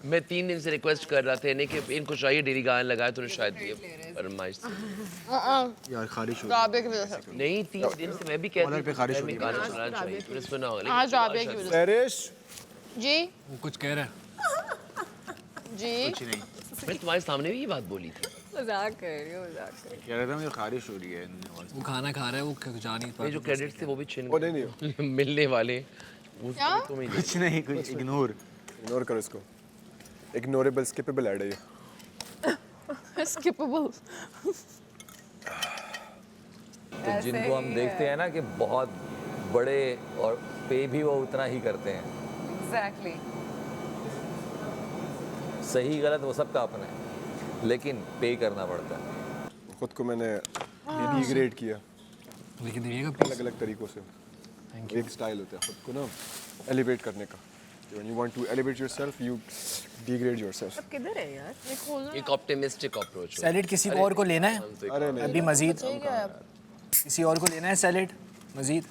Speaker 12: मैं 3 दिन से रिक्वेस्ट कर रहा था इन्हें कि इनको चाहिए डेली गाने लगाए, तो शायद ये फरमाइश थी।
Speaker 15: यार खारिश हो
Speaker 4: राबिया की वजह से।
Speaker 12: नहीं 3 दिन से मैं भी कहता
Speaker 15: कॉलर पे खारिश हो
Speaker 12: मैं
Speaker 15: रही
Speaker 12: गाना चलाना चाहिए, तूने सुना होगा।
Speaker 4: आज राबिया की वजह
Speaker 1: नरेश,
Speaker 4: से। जी
Speaker 2: वो कुछ कह रहा है।
Speaker 4: जी
Speaker 15: कुछ नहीं।
Speaker 12: मैं तुम्हारे सामने भी ये बात बोली थी।
Speaker 3: मजाक कर रही हूँ, मजाक कर रही
Speaker 15: कह रहा था मुझे खारिश हो रही है।
Speaker 2: वो खाना खा रहा है, वो जा नहीं
Speaker 12: ये जो क्रेडिट थे वो भी छिन
Speaker 1: ओ नहीं
Speaker 12: मिलने वाले।
Speaker 4: क्या?
Speaker 12: तुम्हें
Speaker 15: कुछ नहीं, कुछ इग्नोर।
Speaker 1: इग्नोर करो इसको। इग्नोरेबल स्किपेबल ऐड है ये।
Speaker 4: स्किपेबल।
Speaker 6: तो जिनको हम देखते हैं ना कि बहुत बड़े और पे भी वो उतना ही करते हैं।
Speaker 14: एग्जैक्टली।
Speaker 6: सही गलत वो सबका अपना है, लेकिन पे करना पड़ता है।
Speaker 1: खुद को मैंने डिग्रेड किया
Speaker 2: लेकिन देखिएगा
Speaker 1: अलग अलग तरीकों से। एक स्टाइल होता है खुद को ना एलिवेट करने का। When you want to elevate yourself, you degrade yourself.
Speaker 3: अब किधर है यार? ये खोलना।
Speaker 12: एक ऑप्टिमिस्टिक अप्रोच।
Speaker 2: सैलेड किसी को और को लेना है?
Speaker 1: अरे नहीं,
Speaker 2: अभी मजीद किसी और को लेना है सैलेड मजीद?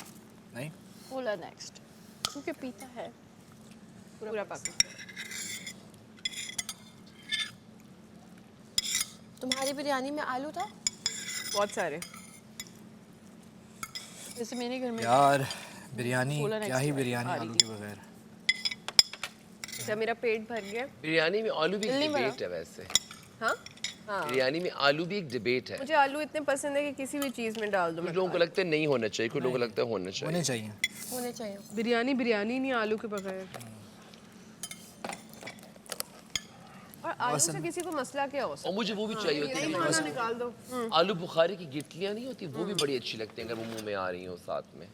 Speaker 2: नहीं
Speaker 4: बोला नेक्स्ट क्योंकि पीता है
Speaker 3: पूरा पाक।
Speaker 5: तुम्हारी बिरयानी में आलू था?
Speaker 3: बहुत सारे।
Speaker 4: जैसे मेरे घर में
Speaker 2: यार बिरयानी
Speaker 4: बोला
Speaker 2: क्या
Speaker 4: next
Speaker 2: ही
Speaker 4: बार,
Speaker 2: बिरयानी
Speaker 4: आ रही
Speaker 2: आलू
Speaker 4: थी।
Speaker 2: के बगैर।
Speaker 3: अच्छा मेरा पेट भर गया।
Speaker 12: बिरयानी में आलू भी
Speaker 4: दिल्ली में
Speaker 12: डिबेट है वैसे।
Speaker 3: हाँ
Speaker 12: बिरयानी में आलू भी एक डिबेट है।
Speaker 3: मुझे आलू इतने पसंद है कि किसी भी चीज़ में डाल दो।
Speaker 12: कुछ लोगों को लगता है नहीं होना चाहिए, कुछ लोगों को लगता है होना चाहिए।
Speaker 2: होने चाहिए।
Speaker 5: होने चाहिए।
Speaker 8: बिरयानी बिरयानी नहीं आलू के बगैर।
Speaker 3: और आलू से किसी को मसला क्या हो सकता है?
Speaker 12: और मुझे वो भी चाहिए होती
Speaker 3: यही खाना निकाल दो।
Speaker 12: आलू बुखारे की गिटलियाँ नहीं होती, वो भी बड़ी अच्छी लगती हैं अगर वो मुंह में आ रही हो साथ में।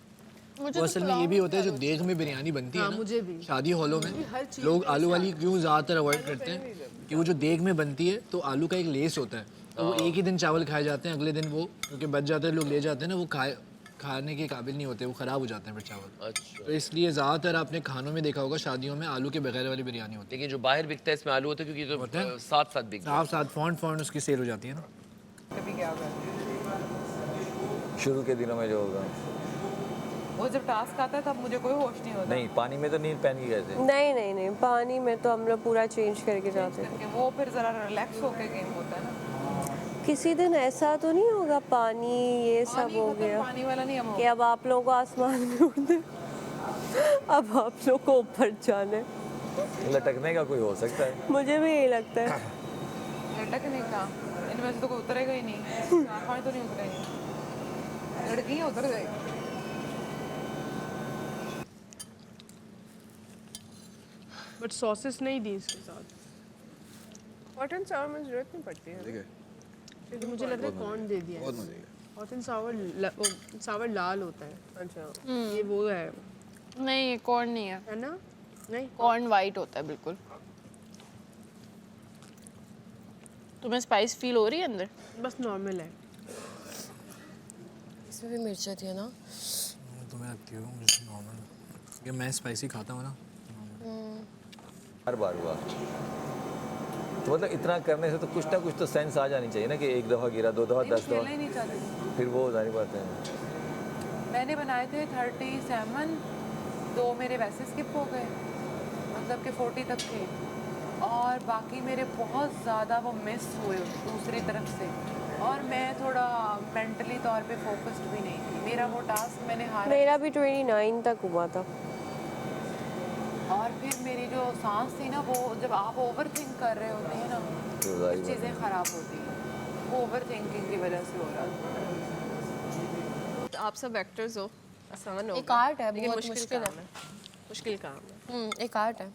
Speaker 2: वो असल में ये भी होता है जो देग में बिरयानी बनती है ना, शादी हॉलों में लोग आलू वाली क्यों ज़्यादातर अवॉइड करते हैं कि वो जो देग में बनती है तो आलू का एक लेस होता है, तो वो एक ही दिन चावल खाए जाते हैं, अगले दिन वो क्योंकि बच जाते हैं लोग ले जाते हैं ना, वो खाने के काबिल नहीं होते, वो ख़राब हो जाते हैं फिर चावल।
Speaker 12: अच्छा।
Speaker 2: तो इसलिए ज़्यादातर आपने खानों में देखा होगा शादियों में आलू के बगैर वाली बिरयानी होती
Speaker 12: लेकिन जो बाहर बिकता है इसमें आलू होता है क्योंकि तो साथ साथ बिकता है।
Speaker 2: साथ फौंड उसकी सेल हो जाती है ना।
Speaker 14: कभी क्या होगा
Speaker 6: शुरू के दिनों में जो होगा
Speaker 14: वो जब टास्क आता है तब मुझे कोई होश नहीं होता।
Speaker 6: नहीं, पानी में तो नींद पहन के गए थे।
Speaker 13: नहीं पानी में तो हम लोग पूरा चेंज करके जाते थे।
Speaker 14: वो फिर जरा रिलैक्स होके गेम होता है ना।
Speaker 13: किसी दिन ऐसा तो नहीं होगा पानी ये सब हो गया
Speaker 14: पानी वाला नहीं हम
Speaker 13: कि अब आप लोगों को आसमान में उड़ने, अब आप लोग को ऊपर जाने,
Speaker 6: लटकने का कोई हो सकता है।
Speaker 13: मुझे भी यही लगता है।
Speaker 14: लटकने का इनमें से तो कोई उतरेगा ही नहीं, पानी तो नहीं उतरेंगे, लड़की उतर जाएगी।
Speaker 8: बट सॉसेस नहीं दी इसके साथ।
Speaker 3: हॉट एंड सावर में जरूरत नहीं पड़ती है
Speaker 8: क्योंकि मुझे लग रहा है कौन दे दिया।
Speaker 15: बहुत मजे का।
Speaker 8: हॉट एंड सावर लाल होता है।
Speaker 3: अच्छा
Speaker 8: ये वो है
Speaker 4: नहीं, ये कॉर्न नहीं है
Speaker 8: ना? नहीं,
Speaker 4: कॉर्न वाइट होता है बिल्कुल। तुम्हें स्पाइस फील हो रही है अंदर?
Speaker 8: बस नॉर्मल है।
Speaker 5: इसमें भी मिर्चें थी ना?
Speaker 2: तुम्हें लगती हो मुझे नॉर्मल, क्योंकि मैं स्पाइसी खाता हूँ ना।
Speaker 6: हर बार हुआ तो मतलब इतना करने से तो कुछ ना कुछ तो सेंस आ जानी चाहिए ना कि एक दफ़ा गिरा, 2 दफ़ा, 10 दफ़ा,
Speaker 14: नहीं चाहती।
Speaker 6: फिर वो जारी बात है।
Speaker 14: मैंने बनाए थे 37, 2 मेरे वैसे स्किप हो गए, मतलब कि 40 तक थे, और बाकी मेरे बहुत ज़्यादा वो मिस हुए दूसरी तरफ से, और मैं थोड़ा मेंटली तौर पे फोकस्ड भी नहीं थी। मेरा वो टास्क मैंने हारा।
Speaker 13: मेरा भी 29 तक हुआ था।
Speaker 14: और फिर मेरी जो सांस थी ना, वो जब आप ओवर थिंक कर रहे होते हैं ना तो चीज़ें ख़राब होती हैं, वो ओवर थिंकिंग की वजह से हो रहा था।
Speaker 3: आप सब एक्टर्स हो, आसान हो,
Speaker 5: एक आर्ट है,
Speaker 3: लेकिन
Speaker 5: बहुत मुश्किल है।
Speaker 3: मुश्किल काम है।
Speaker 5: एक आर्ट है।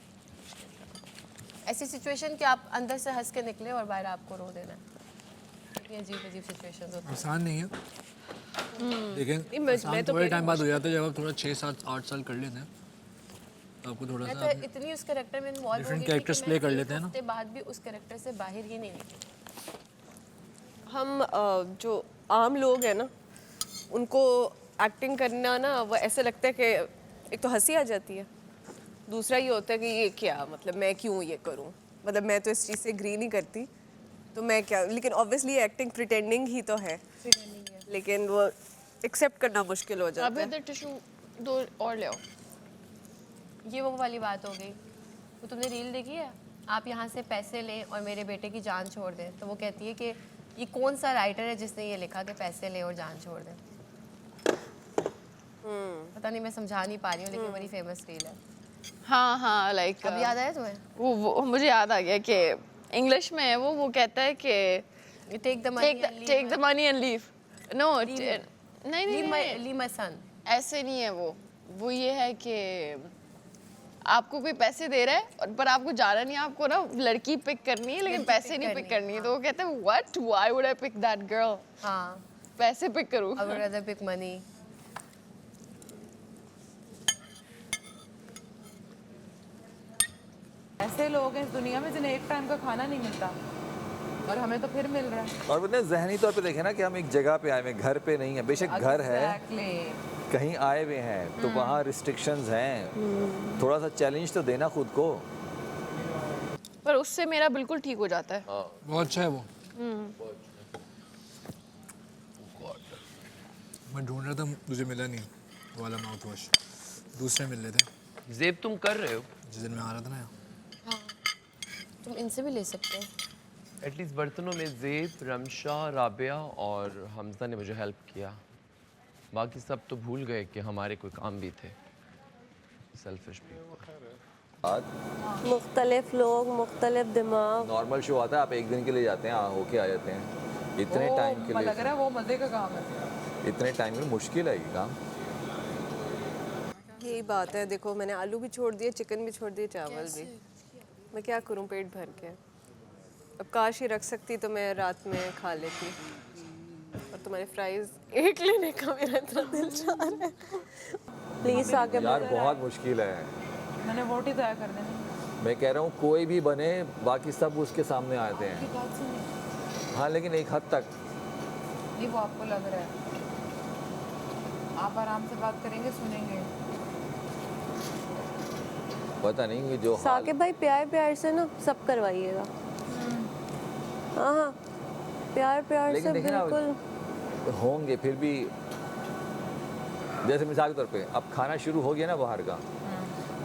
Speaker 5: ऐसी सिचुएशन कि आप अंदर से हंस के निकले और बाहर आपको रो देना है। ये अजीब अजीब सिचुएशंस होती हैं।
Speaker 2: आसान नहीं है, लेकिन
Speaker 3: मैं
Speaker 2: आसान
Speaker 3: तो
Speaker 2: थोड़े टाइम बाद हो जाता है जब आप थोड़ा 6, 7, 8 साल कर लेते हैं तो आपको थोड़ा
Speaker 5: मैं
Speaker 2: सा
Speaker 5: तो इतनी उस कैरेक्टर में इन्वॉल्व हो
Speaker 2: different
Speaker 5: गई थी
Speaker 2: characters
Speaker 5: कि
Speaker 2: play
Speaker 5: मैं
Speaker 2: कर
Speaker 5: एक
Speaker 2: लेते हैं ना।
Speaker 5: हफ्ते बाद भी उस कैरेक्टर से बाहर ही नहीं निकली।
Speaker 3: हम जो आम लोग हैं ना, उनको एक्टिंग करना ना वो ऐसे लगता है कि एक तो हंसी आ जाती है, दूसरा ये होता है कि ये क्या, मतलब मैं क्यों ये करूं, मतलब मैं तो इस चीज़ से एग्री नहीं करती, तो मैं क्या, लेकिन ऑब्वियसली एक्टिंग प्रिटेंडिंग ही तो है, लेकिन वो एक्सेप्ट करना मुश्किल हो जाता है।
Speaker 4: अभी टिश्यू 2 और ले आओ।
Speaker 5: ये वो वाली बात हो गई। वो तुमने रील देखी है, आप यहाँ से पैसे लें और मेरे बेटे की जान छोड़ दें, तो वो कहती है कि ये कौन सा राइटर है जिसने ये लिखा कि पैसे लें और जान छोड़ दें। पता नहीं, मैं समझा नहीं पा रही हूँ, लेकिन बड़ी फेमस रील है।
Speaker 4: हाँ लाइक
Speaker 5: अब याद आया तुम्हें?
Speaker 4: वो मुझे याद आ गया कि इंग्लिश में है वो कहता है कि
Speaker 5: take the money and leave.
Speaker 4: No नहीं
Speaker 5: लीव माय सन।
Speaker 4: ऐसे नहीं है वो ये है कि आपको कोई पैसे दे रहा है और पर आपको जाना नहीं है, आपको ना लड़की पिक करनी है लेकिन पैसे नहीं पिक करनी है, तो वो कहते हैं what, why would I pick that girl.
Speaker 5: हाँ,
Speaker 4: पैसे पिक करूँ।
Speaker 5: I would rather pick money.
Speaker 14: ऐसे लोग हैं इस दुनिया में जिन्हें एक टाइम का खाना नहीं मिलता, और हमें तो फिर मिल रहा है।
Speaker 6: और मतलब जहनी तौर पे देखें ना कि हम एक जगह पे आए हुए, घर पे नहीं है, बेशक घर है, कहीं आए हुए हैं तो वहाँ रिस्ट्रिक्शंस हैं, थोड़ा सा चैलेंज तो देना खुद को।
Speaker 4: पर उससे मेरा बिल्कुल ठीक हो जाता है।
Speaker 2: बहुत अच्छा है वो। मैं ढूंढ रहा था, मुझे मिला नहीं वो वाला माउथ वॉश, दूसरे मिल रहे थे।
Speaker 12: ज़ेब तुम कर रहे हो
Speaker 2: जिस दिन मैं आ रहा था ना,
Speaker 5: हाँ, तुम इनसे भी ले सकते हो।
Speaker 12: एटलीस्ट बर्तनों में ज़ेब, रमशा, राबिया और हमजा ने मुझे हेल्प किया, बाकी सब तो भूल गए कि हमारे कोई काम भी थे। सेल्फिश भी।
Speaker 13: मुख्तलिफ लोग, मुख्तलिफ दिमाग।
Speaker 6: नॉर्मल शो आता है, आप एक दिन के लिए जाते हैं, होके आ जाते हैं। इतने टाइम के लिए
Speaker 14: लग रहा है वो मजे का काम है।
Speaker 6: इतने टाइम में मुश्किल है ये काम।
Speaker 3: यही बात है, देखो मैंने आलू भी छोड़ दिए, चिकन भी छोड़ दिए, चावल भी। मैं क्या करूं पेट भर के। अब काश ही रख सकती तो मैं रात में खा लेती। और तुम्हारे फ्राइज एक लेने का मेरा इतना दिल चाह रहा है।
Speaker 13: प्लीज आके
Speaker 6: यार बहुत मुश्किल है।
Speaker 14: मैंने वोट ही तय कर देना।
Speaker 6: मैं कह रहा हूँ कोई भी बने, बाकी सब उसके सामने आते हैं। हाँ लेकिन एक हद तक।
Speaker 14: नहीं वो आपको लग रहा है, आप आराम से बात करेंगे, सुनेंगे।
Speaker 6: पता नहीं कि जो
Speaker 13: साकिब भाई प्यार प्यार से ना सब करवाइएगा। हाँ हाँ प्यार प्यार से
Speaker 6: बिल्कुल होंगे फिर भी। जैसे मिसाल के तौर पे अब खाना शुरू हो गया ना बाहर का,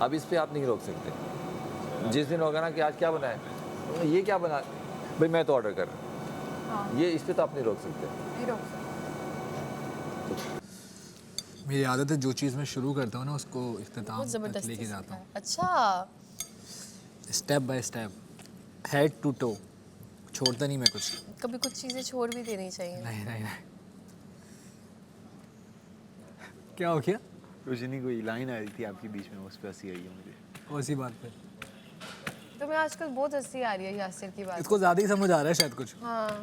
Speaker 6: अब इस पे आप नहीं रोक सकते। जिस दिन होगा ना कि आज क्या बना है, ये क्या बना, भाई मैं तो ऑर्डर कर रहा हूँ, ये इस पे तो आप नहीं रोक सकते।
Speaker 2: मेरी आदत है जो चीज़ मैं शुरू करता हूँ ना उसको इख्तिताम तक
Speaker 5: जबरदस्ती
Speaker 2: लेके जाता हूँ।
Speaker 5: अच्छा
Speaker 2: step by step, head to toe, छोड़ता नहीं मैं कुछ।
Speaker 5: कभी कुछ चीजें छोड़ भी देनी चाहिए।
Speaker 2: नहीं नहीं नहीं। क्या हो गया?
Speaker 15: कुछ नहीं, कोई लाइन आ रही थी आपके बीच में, उस पे हंसी आई है मुझे।
Speaker 2: कौन सी बात पे?
Speaker 5: तो मैं आजकल बहुत हंसी आ रही है यासिर की बात।
Speaker 2: इसको ज़्यादा ही समझ आ रहा है शायद कुछ।
Speaker 5: हाँ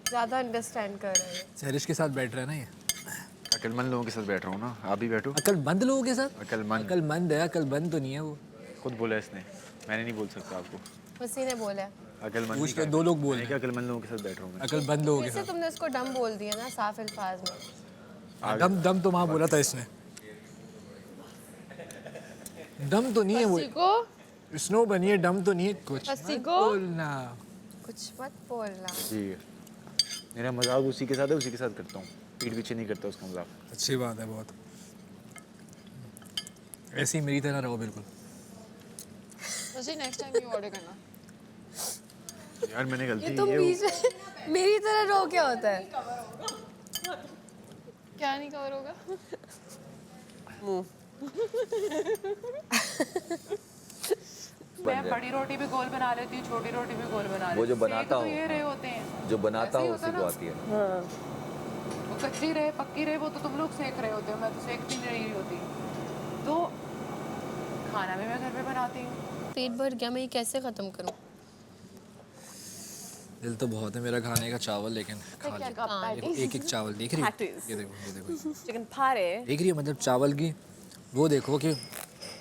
Speaker 5: ज़्यादा अंडरस्टैंड कर रहे हैं।
Speaker 2: सहरिश के साथ बैठ रहा है ना ये।
Speaker 15: अक्लमंद लोगों के साथ बैठ रहा हूँ ना, आप भी बैठो।
Speaker 2: अक्लमंद लोगों के साथ?
Speaker 15: अक्लमंद
Speaker 2: है, अक्लमंद तो नहीं है वो।
Speaker 15: खुद बोला इसने, मैंने नहीं बोल सकता आपको।
Speaker 5: उसी ने बोला है।
Speaker 15: अक्लमंद
Speaker 2: पूछ के दो लोग बोल रहे हैं।
Speaker 15: अक्लमंद लोगों के साथ बैठ रहा हूँ।
Speaker 2: अक्लमंद लोगों के
Speaker 5: जैसे
Speaker 2: साथ।
Speaker 5: तुमने उसको डम बोल दिया ना साफ अल्फाज में।
Speaker 2: दम दम तो वहाँ बोला था इसने। दम तो नहीं है वो। स्नो बनी है, दम तो नहीं है। कुछ मत बोलना।
Speaker 5: कुछ मत बोलना।
Speaker 15: जी मेरा मजाक उसी के साथ है, उसी के साथ करता हूँ, पीठ पीछे नहीं करता उसका मजाक।
Speaker 2: अच्छी बात है बहुत। ऐसे ही मेरी तरह रहो बिल्कुल।
Speaker 4: तो नेक्स्ट टाइम यू ऑर्डर करना।
Speaker 15: यार मैंने गलती
Speaker 5: ये तुम बीच में मेरी तरह रो क्या होता है?
Speaker 4: क्या नहीं कवर होगा?
Speaker 14: मैं बड़ी रोटी भी गोल बना लेती हूँ, छोटी रोटी भी गोल बना लेती हूँ।
Speaker 6: वो जो बनाता
Speaker 14: तो
Speaker 6: हूँ,
Speaker 14: ये रहे होते हैं,
Speaker 6: जो बनाता हूँ
Speaker 14: ऐसे ही
Speaker 6: उसी
Speaker 14: होता
Speaker 6: को
Speaker 14: ना।
Speaker 6: आती है।
Speaker 14: वो कच्ची रहे पक्की रहे वो तो तुम लोग सेक रहे होते हो, मैं तो सेकती नहीं रही होती। तो खाना भी मैं घर पे बनाती हूँ।
Speaker 5: पेट भर गया, मैं ये कैसे ख़त्म करूँ?
Speaker 2: दिल तो बहुत है मेरा खाने का, चावल लेकिन खा लिया। एक एक चावल देख रही हो? ये देखो ये देखो।
Speaker 3: चिकन फारे
Speaker 2: देख रही हो मतलब चावल की वो देखो कि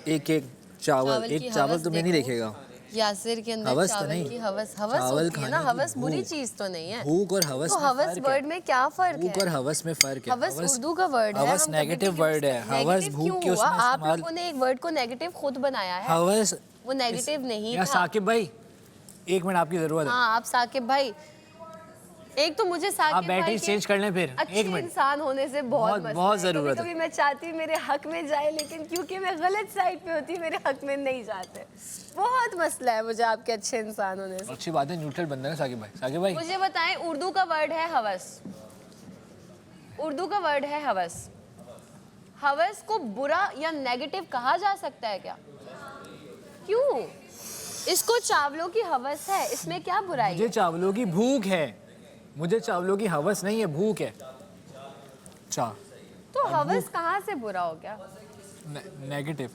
Speaker 2: एक एक चावल, एक चावल तो मैं नहीं देखेगा।
Speaker 5: यासिर के अंदर
Speaker 2: हवस तो
Speaker 5: चावल
Speaker 2: नहीं।
Speaker 5: की हवस
Speaker 2: चावल
Speaker 5: होती है ना।
Speaker 2: खाने की
Speaker 5: हवस बुरी
Speaker 2: भूख।
Speaker 5: चीज तो नहीं है।
Speaker 2: भूख और हवस
Speaker 5: तो
Speaker 2: में
Speaker 5: हवस
Speaker 2: फर्क
Speaker 5: वर्ड
Speaker 2: है।
Speaker 5: में क्या फर्क है?
Speaker 2: भूख और हवस में फर्क है।
Speaker 5: हवस उर्दू का वर्ड है।
Speaker 2: हवस
Speaker 5: हम
Speaker 2: नेगेटिव
Speaker 5: कभी
Speaker 2: वर्ड है। हवस
Speaker 5: नेगेटिव
Speaker 2: भूख
Speaker 5: क्यों
Speaker 2: के
Speaker 5: हुआ?
Speaker 2: उसमें
Speaker 5: आप
Speaker 2: इस्तेमाल।
Speaker 5: लोगों ने एक वर्ड को नेगेटिव खुद बनाया है।
Speaker 2: हवस
Speaker 5: वो नेगेटिव नहीं
Speaker 2: या
Speaker 5: था।
Speaker 2: साकिब भाई एक मिनट आपकी जरूरत है।
Speaker 5: हाँ आप साकिब भाई, एक तो मुझे
Speaker 2: आप
Speaker 5: साकिब भाई
Speaker 2: बैटरी
Speaker 5: के
Speaker 2: चेंज कर लें फिर
Speaker 5: अच्छे
Speaker 2: एक मिनट।
Speaker 5: इंसान होने से बहुत मसला
Speaker 2: बहुत
Speaker 5: है।
Speaker 2: ज़रूरत है।
Speaker 5: कभी मैं चाहती मेरे हक में जाए, लेकिन क्योंकि मैं गलत साइड पे होती मेरे हक में नहीं जाते। बहुत मसला है मुझे आपके अच्छे इंसान होने से।
Speaker 2: अच्छी बात है, न्यूट्रल बंदा है साकिब भाई। साकिब भाई
Speaker 5: मुझे बताएं, उर्दू का वर्ड है हवस। उर्दू का वर्ड है हवस। हवस को बुरा या नेगेटिव कहा जा सकता है क्या? क्यों? इसको चावलों की हवस है, इसमें क्या बुराई
Speaker 2: मुझे
Speaker 5: है?
Speaker 2: चावलों की भूख है, मुझे चावलों की हवस नहीं है, भूख है।
Speaker 5: तो हवस कहाँ से बुरा हो गया?
Speaker 2: नेगेटिव।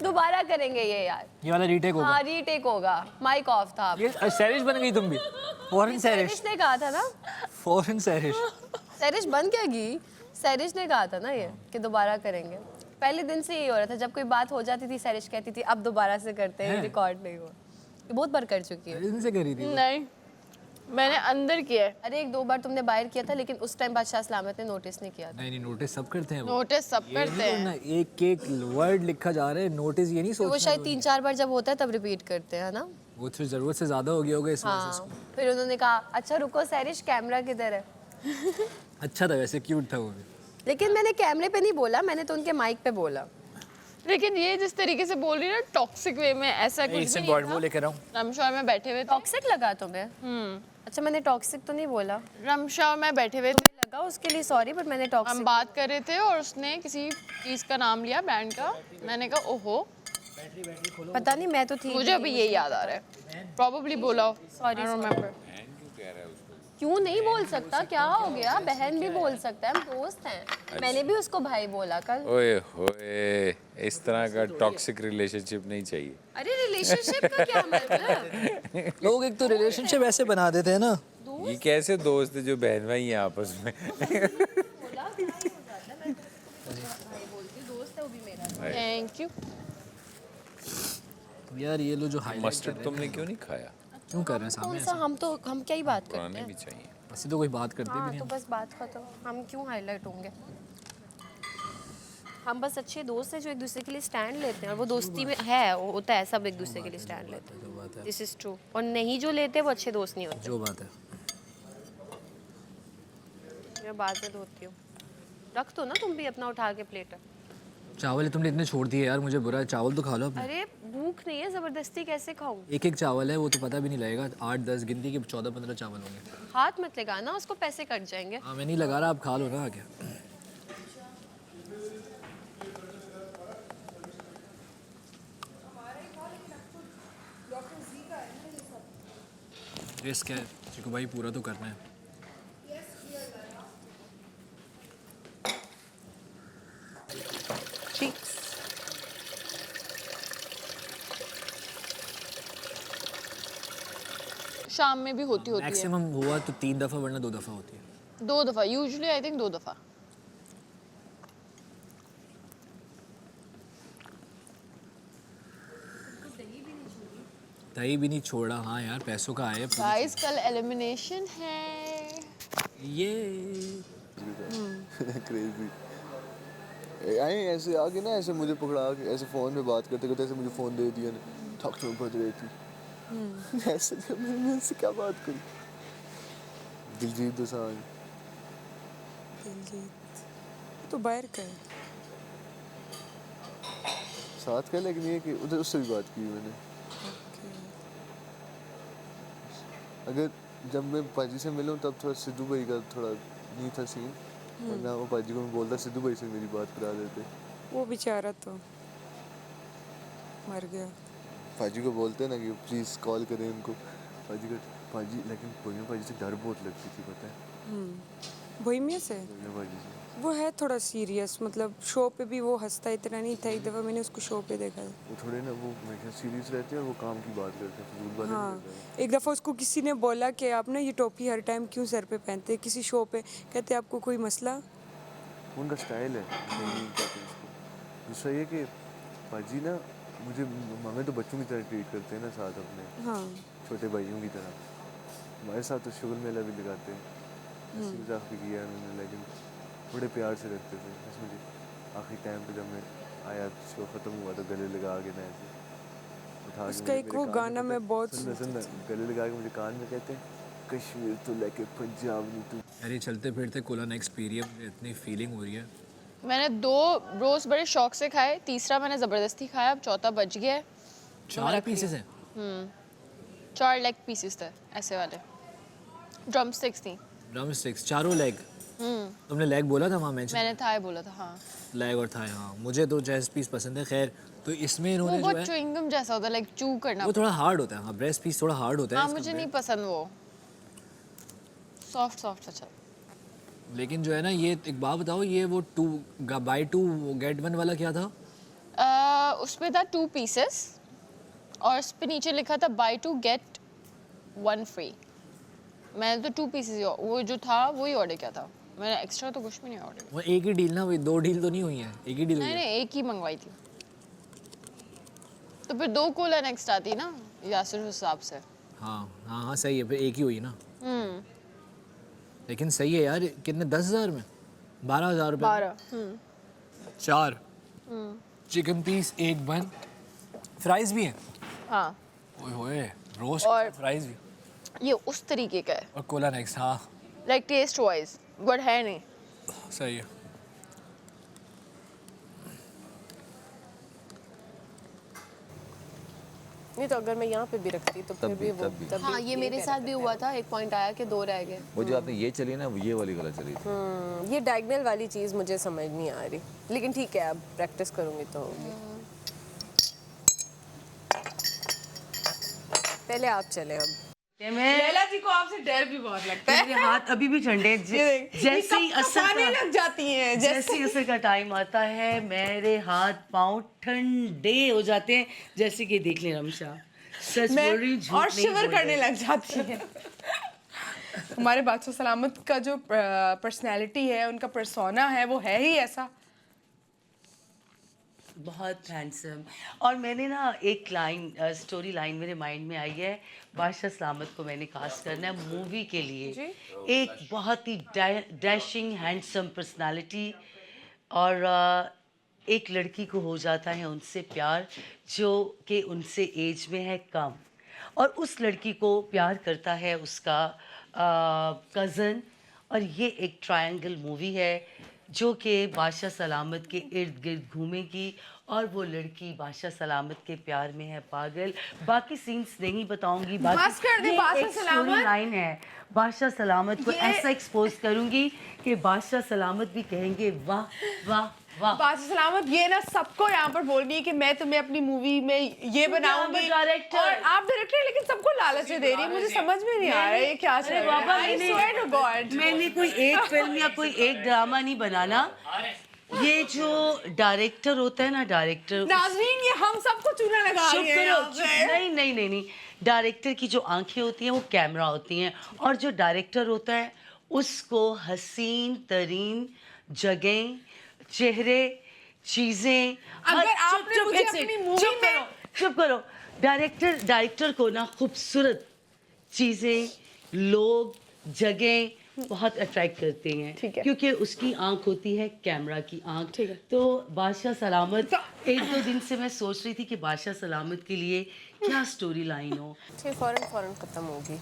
Speaker 5: दोबारा करेंगे ये यार।
Speaker 2: ये वाला रीटेक होगा।
Speaker 5: हाँ रीटेक होगा। माइक ऑफ था।
Speaker 2: ये सैरिश बन गई तुम भी। फॉरेन सैरिश।
Speaker 5: सैरिश ने कहा था ना।
Speaker 2: फॉरेन सैरिश।
Speaker 5: सैरिश बन क्या गई? सैरिश ने कहा था ना ये कि दोबारा करेंगे। पहले दिन से यही हो रहा था, जब कोई बात हो जाती थी सैरिश कहती थी अब दोबारा से करते हैं, रिकॉर्ड नहीं हुआ। ये बहुत बार कर चुकी है।
Speaker 2: दिन से करी थी।
Speaker 4: नहीं मैंने अंदर किया है।
Speaker 5: अरे एक दो बार तुमने बाहर किया था, लेकिन उस टाइम बादशाह सलामत ने नोटिस नहीं किया था।
Speaker 2: नहीं नोटिस सब करते हैं।
Speaker 4: नोटिस सब करते हैं।
Speaker 2: एक एक वर्ड लिखा जा रहा है, नोटिस ये नहीं
Speaker 5: तो वो
Speaker 2: सोचना।
Speaker 5: शायद 3-4 बार जब होता है तब रिपीट करते हैं ना।
Speaker 2: वो फिर जरूरत से ज्यादा हो गया होगा इस वजह से।
Speaker 5: हाँ फिर उन्होंने कहा अच्छा रुको सैरिश कैमरा किधर है।
Speaker 2: अच्छा था वैसे, क्यूट था वो भी।
Speaker 5: लेकिन मैंने कैमरे पे नहीं बोला, मैंने तो उनके माइक पे बोला।
Speaker 4: लेकिन ये जिस तरीके से बोल रही है ना टॉक्सिक वे में, ऐसा कुछ भी नहीं था।
Speaker 2: वो लेकर आऊं।
Speaker 4: रमशा में बैठे हुए थे।
Speaker 5: टॉक्सिक लगा तुम्हें? अच्छा मैंने टॉक्सिक तो नहीं बोला।
Speaker 4: रमशा में बैठे हुए थे।
Speaker 5: लगा उसके लिए सॉरी, बट मैंने टॉक्सिक
Speaker 4: हम बात कर रहे थे और उसने किसी चीज़ का नाम लिया, ब्रांड का। मैंने कहा ओहो,
Speaker 5: पता नहीं, मैं तो थी
Speaker 4: मुझे अभी ये याद आ रहा है, प्रॉब्ली बोला हो,
Speaker 5: सॉरी
Speaker 4: रिमेम्बर।
Speaker 5: क्यों नहीं बोल सकता, क्या हो गया? बहन भी बोल सकता है, हम दोस्त हैं। मैंने भी उसको भाई बोला कल।
Speaker 9: ओए होए, इस तरह का टॉक्सिक रिलेशनशिप नहीं चाहिए।
Speaker 5: अरे रिलेशनशिप का क्या मतलब?
Speaker 2: लोग एक तो रिलेशनशिप ऐसे बना देते हैं ना।
Speaker 9: ये कैसे दोस्त है जो बहन भाई हैं आपस में?
Speaker 4: Thank you.
Speaker 2: यार ये लो जो
Speaker 9: मस्टर्ड तुमने क्यों नहीं खाया?
Speaker 2: क्यों कर रहे हैं सामने?
Speaker 5: हम क्या ही बात करते
Speaker 9: पुराने
Speaker 5: हैं?
Speaker 9: भी चाहिए।
Speaker 2: ऐसे तो कोई बात करते भी
Speaker 5: हाँ,
Speaker 2: नहीं
Speaker 5: तो बस बात खत्म। हम क्यों हाईलाइट होंगे? हम बस अच्छे दोस्त हैं जो एक दूसरे के लिए स्टैंड लेते हैं, और वो दोस्ती में है, होता है, सब एक दूसरे के लिए स्टैंड लेते हैं। This is true. और नहीं जो लेते वो अच्छे दोस्त नहीं होते।
Speaker 2: जो बात है।
Speaker 5: मैं बाद में धोती हूँ। रख दो ना तुम भी अपना उठा के प्लेट।
Speaker 2: चावल तुमने इतने छोड़ दिए यार, मुझे बुरा है। चावल तो खा लो अपने।
Speaker 5: अरे भूख नहीं है, जबरदस्ती कैसे खाऊं?
Speaker 2: एक चावल है, वो तो पता भी नहीं लगेगा। 8-10 गिनती के 14-15 चावल होंगे।
Speaker 5: हाथ मत लगाना, उसको पैसे कट जाएंगे।
Speaker 2: हाँ मैं नहीं लगा रहा, आप खा लो ना आके। रिस्क है चिकू भाई, पूरा तो करना है।
Speaker 4: शाम में भी होती है।
Speaker 2: मैक्सिमम हुआ तो 3 दफ़ा, वरना 2 दफ़ा होती है।
Speaker 4: 2 दफ़ा यूजुअली, आई थिंक 2 दफ़ा।
Speaker 2: दही भी नहीं छोड़ा। हाँ यार पैसों का आया।
Speaker 4: गाइस कल एलिमिनेशन है।
Speaker 2: ये
Speaker 11: क्रेजी आई ऐसे आगे ना, ऐसे मुझे पकड़ा के ऐसे फ़ोन में बात करते करते ऐसे मुझे फ़ोन दे दिया ना, थक बज रही थी। ऐसे जब मैं उनसे क्या बात करूं? दिलजीत दोसांझ।
Speaker 7: दिलजीत तो बाहर का है।
Speaker 11: साथ का, लेकिन ये कि उधर उससे भी बात की मैंने। अगर जब मैं पाजी से मिलूं तब थोड़ा सिद्धू भाई का थोड़ा नहीं था सीन, वरना वो पाजी को मैं बोलता सिद्धू भाई से मेरी बात करा देते।
Speaker 7: वो बेचारा तो मर गया।
Speaker 11: पाजी को बोलते ना कि प्लीज़ कॉल करें उनको। पाजी का पाजी, लेकिन भोइया पाजी से डर बहुत लगती थी, पता है?
Speaker 7: भोइया से?
Speaker 11: भोइया पाजी से
Speaker 7: वो है थोड़ा सीरियस, मतलब शो पे भी वो हंसता इतना नहीं था। एक दफ़ा मैंने उसको शो पे देखा है।
Speaker 11: वो थोड़े ना, वो हमेशा सीरियस रहते हैं और वो काम की बात करते हैं, फजूल बातें नहीं करते हैं।
Speaker 7: एक दफ़ा उसको किसी ने बोला कि आप ना ये टोपी हर टाइम क्यों सर पे पहनते हैं, किसी शो पे। कहते आपको कोई मसला?
Speaker 11: उनका स्टाइल है, नहीं कहते उसको। दूसरा ये कि पाजी ना मुझे, हमें तो बच्चों की तरह ट्रीट करते हैं ना साथ अपने,
Speaker 7: हाँ
Speaker 11: छोटे भाइयों की तरह। हमारे साथ तो शुगर मेला भी लगाते हैं, ऐसे मजाक भी किया उन्होंने, लेकिन बड़े प्यार से रखते थे। बस मुझे आखिरी टाइम पे जब मैं आया, शो ख़त्म हुआ तो गले लगा के ना ऐसे उठा के
Speaker 7: उसका एक वो गाना मैं बहुत
Speaker 11: सुनना गले लगा के मुझे कान में कहते हैं, कश्मीर तो लेके पंजाब नहीं तू।
Speaker 2: अरे चलते फिरते कोलन एक्सपीरियंस, इतनी फीलिंग हो रही है।
Speaker 4: मैंने 2 रोज बड़े शौक से खाए, तीसरा मैंने ज़बरदस्ती खाया, अब चौथा बच गया है।
Speaker 2: 4 पीसेस हैं?
Speaker 4: 4 लेग पीसेस थे ऐसे वाले, ड्रम स्टिक्स थी।
Speaker 2: Drum sticks, 4 leg. तुमने लेग बोला था वहाँ मेंशन?
Speaker 4: मैंने थाई बोला था। हाँ
Speaker 2: लेग और थाई। हाँ मुझे तो चेस्ट पीस पसंद है। खैर तो इसमें इन्होंने
Speaker 4: वो
Speaker 2: जो है
Speaker 4: च्युइंगम जैसा होता है, लाइक चू करना,
Speaker 2: वो थोड़ा हार्ड होता है। हाँ ब्रेस्ट पीस थोड़ा हार्ड होता है।
Speaker 4: हाँ मुझे नहीं पसंद वो, सॉफ्ट सॉफ्ट। अच्छा
Speaker 2: लेकिन जो है ना, ये एक बात बताओ, ये वो 2 buy 2 get 1 वाला क्या था?
Speaker 4: उसमें था 2 पीसेस और उस पे नीचे लिखा था buy 2 get 1 फ्री। मैंने तो 2 पीसेस वो जो था वही ऑर्डर किया था, मैंने एक्स्ट्रा तो कुछ भी नहीं ऑर्डर।
Speaker 2: वो एक ही डील ना, वही 2 डील तो नहीं हुई है, एक ही डील हुई है।
Speaker 4: नहीं एक ही मंगवाई थी, तो फिर 2 कोला नेक्स्ट आती ना यासिर हिसाब से।
Speaker 2: हाँ हाँ हाँ सही है, फिर एक ही हुई ना। लेकिन सही है यार। कितने 10,000 में 12,000 रुपये?
Speaker 4: 12।
Speaker 2: 4 चिकन पीस, 1 बन, फ्राइज भी हैं।
Speaker 4: हाँ
Speaker 2: ओए होए, रोस्ट
Speaker 4: और
Speaker 2: फ्राइज भी।
Speaker 4: ये उस तरीके का है
Speaker 2: और कोला नेक्स्ट। हाँ
Speaker 4: लाइक टेस्ट वाइज बट है नहीं।
Speaker 2: सही है।
Speaker 3: नहीं तो अगर मैं यहाँ पे भी रखती तो फिर भी वो तब
Speaker 5: हाँ ये मेरे साथ भी हुआ था, एक पॉइंट आया कि 2 रह गए।
Speaker 6: वो जो आपने ये चली ना, वो ये वाली गलत चली थी।
Speaker 3: ये डायगोनल वाली चीज़ मुझे समझ नहीं आ रही, लेकिन ठीक है अब प्रैक्टिस करूँगी तो होगी। पहले आप चले अब।
Speaker 8: लैला जी को आपसे डर भी बहुत लगता है।
Speaker 16: मेरे हाथ अभी भी ठंडे जैसे ही असर
Speaker 8: लग जाती हैं।
Speaker 16: जैसे ही असर का टाइम आता है मेरे हाथ पांव ठंडे हो जाते हैं, जैसे कि देख लें रमशा, सच बोल रही हूं, झूठ
Speaker 8: और
Speaker 16: नहीं
Speaker 8: शिवर
Speaker 16: बोल
Speaker 8: करने
Speaker 16: रही।
Speaker 8: लग जाती है। हमारे बादशाह सलामत का जो पर्सनालिटी है, उनका पर्सोना है, वो है ही ऐसा।
Speaker 16: बहुत हैंडसम। और मैंने ना एक लाइन स्टोरी लाइन मेरे माइंड में आई है, बादशाह सलामत को मैंने कास्ट करना है मूवी के लिए। एक बहुत ही डैशिंग हैंडसम पर्सनालिटी, और एक लड़की को हो जाता है उनसे प्यार जो कि उनसे एज में है कम, और उस लड़की को प्यार करता है उसका कज़न। और ये एक ट्रायंगल मूवी है जो कि बादशाह सलामत के इर्द गिर्द घूमेगी, और वो लड़की बादशाह सलामत के प्यार में है पागल। बाकी सीन्स नहीं बताऊंगी,
Speaker 8: बस कर दे, बादशाह सलामत
Speaker 16: लाइन है। बादशाह सलामत को ऐसा एक्सपोज करूंगी कि बादशाह सलामत भी कहेंगे वाह वाह वाह।
Speaker 8: बादशाह सलामत ये ना सबको यहाँ पर बोल रही है कि मैं तुम्हें अपनी मूवी में ये बनाऊंगी,
Speaker 16: डायरेक्टर,
Speaker 8: और आप डायरेक्टर, लेकिन सबको लालच दे रही है। मुझे समझ में नहीं आ रहा है ये क्या चल रहा है। I swear to God।
Speaker 16: मैंने कोई एक फिल्म या कोई एक ड्रामा नहीं बनाना। ये जो डायरेक्टर होता है ना, डायरेक्टर
Speaker 8: नाज़रीन, ये हम सबको चूना लगा रही है यहाँ पे।
Speaker 16: नहीं नहीं नहीं नहीं, डायरेक्टर की जो आंखें होती हैं वो कैमरा होती हैं, और जो डायरेक्टर होता है उसको हसीन तरीन जगह, चेहरे, चीजें,
Speaker 8: अगर आपने मुझे अपनी मूवी में
Speaker 16: चुप करो। डायरेक्टर को ना खूबसूरत चीजें, लोग, जगह बहुत अट्रैक्ट करते हैं, क्योंकि उसकी आंख होती है कैमरा की आंख। तो बादशाह सलामत, एक दो दिन से मैं सोच रही थी कि बादशाह सलामत के लिए क्या स्टोरी लाइन हो।
Speaker 3: फौरन खत्म होगी।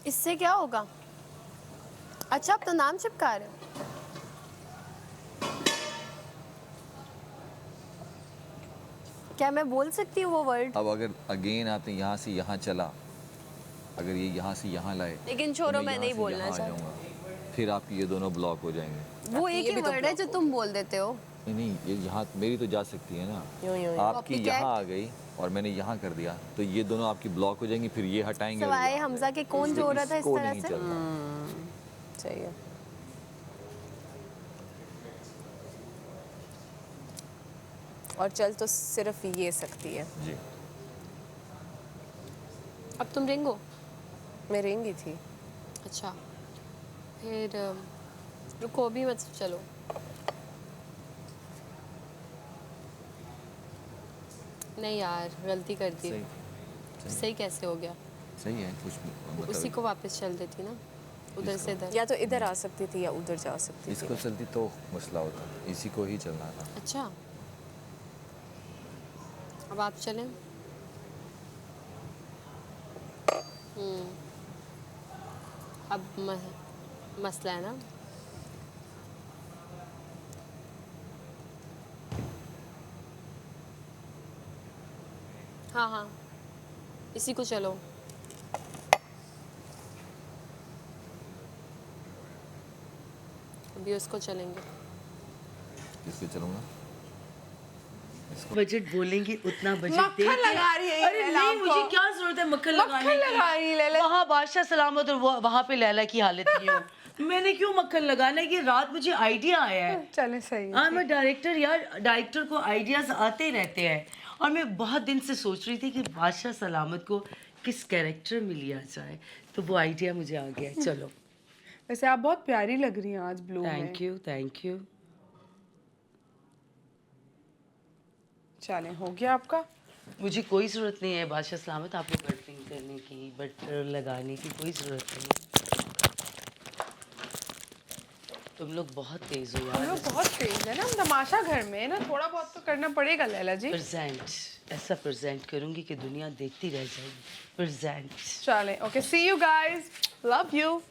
Speaker 5: इससे क्या होगा? अच्छा अब तो नाम चिपका रहे हो। क्या मैं बोल सकती हूँ वो वर्ड?
Speaker 6: अब अगर अगेन आपने यहाँ से यहाँ चला, अगर ये यहाँ से यहाँ लाए,
Speaker 5: लेकिन छोड़ो, मैं नहीं बोलना
Speaker 6: चाहती, फिर आपके ये दोनों ब्लॉक हो जाएंगे।
Speaker 5: वो एक ही वर्ड है जो तुम बोल देते हो।
Speaker 6: नहीं, ये यहाँ मेरी तो जा सकती है ना, आपकी यहाँ आ गई और मैंने यहाँ कर दिया, तो ये दोनों आपकी ब्लॉक हो जाएंगी, फिर ये हटाएंगे।
Speaker 5: सवाए हमजा के कौन जो हो रहा था इस तरह से?
Speaker 3: सही है। और चल तो सिर्फ ये सकती है
Speaker 6: जी।
Speaker 5: अब तुम रेंगो?
Speaker 3: मैं रेंगी थी।
Speaker 5: अच्छा, फिर रुको अभी मत चलो। नहीं यार, गलती कर दी। सही कैसे हो गया?
Speaker 6: सही है, कुछ मतलब
Speaker 5: उसी को वापस चल देती ना, उधर से इधर।
Speaker 3: या तो इधर आ सकती थी या उधर जा सकती थी।
Speaker 6: इसको चलती तो मसला होता, इसी को ही चलना था।
Speaker 5: अच्छा, अब आप चलें। अब मसला है ना, हाँ हाँ, इसी को चलो। अभी उसको चलेंगे।
Speaker 6: किसको चलूंगा?
Speaker 16: बजट बोलेंगे उतना बजट
Speaker 8: मक्खन लगा रही है।
Speaker 16: अरे नहीं, मुझे क्या जरूरत है मक्खन लगाने की? वहाँ बादशाह सलामत और वहाँ पे लैला की हालत ये हो। मैंने क्यों मक्खन लगाना है? कि रात मुझे आइडिया आया है।
Speaker 8: चले सही।
Speaker 16: हाँ, मैं डायरेक्टर यार, डायरेक्टर को आइडियाज आते रहते हैं, और मैं बहुत दिन से सोच रही थी कि बादशाह सलामत को किस कैरेक्टर में लिया जाए, तो वो आइडिया मुझे आ गया। चलो।
Speaker 8: वैसे आप बहुत प्यारी लग रही हैं आज ब्लू में।
Speaker 16: Thank you, thank you.
Speaker 8: चलें, हो गया आपका?
Speaker 16: मुझे कोई ज़रूरत नहीं है बादशाह सलामत आपको बटरिंग करने की, बटर लगाने की कोई ज़रूरत नहीं। तुम लोग बहुत तेज हो
Speaker 8: हम
Speaker 16: यार।
Speaker 8: लोग बहुत तेज है ना, हम तमाशा घर में है ना, थोड़ा बहुत तो करना पड़ेगा लैला जी।
Speaker 16: प्रेजेंट ऐसा प्रेजेंट करूंगी कि दुनिया देखती रह जाएगी। प्रेजेंट।
Speaker 8: चलें, okay, see you guys, love you.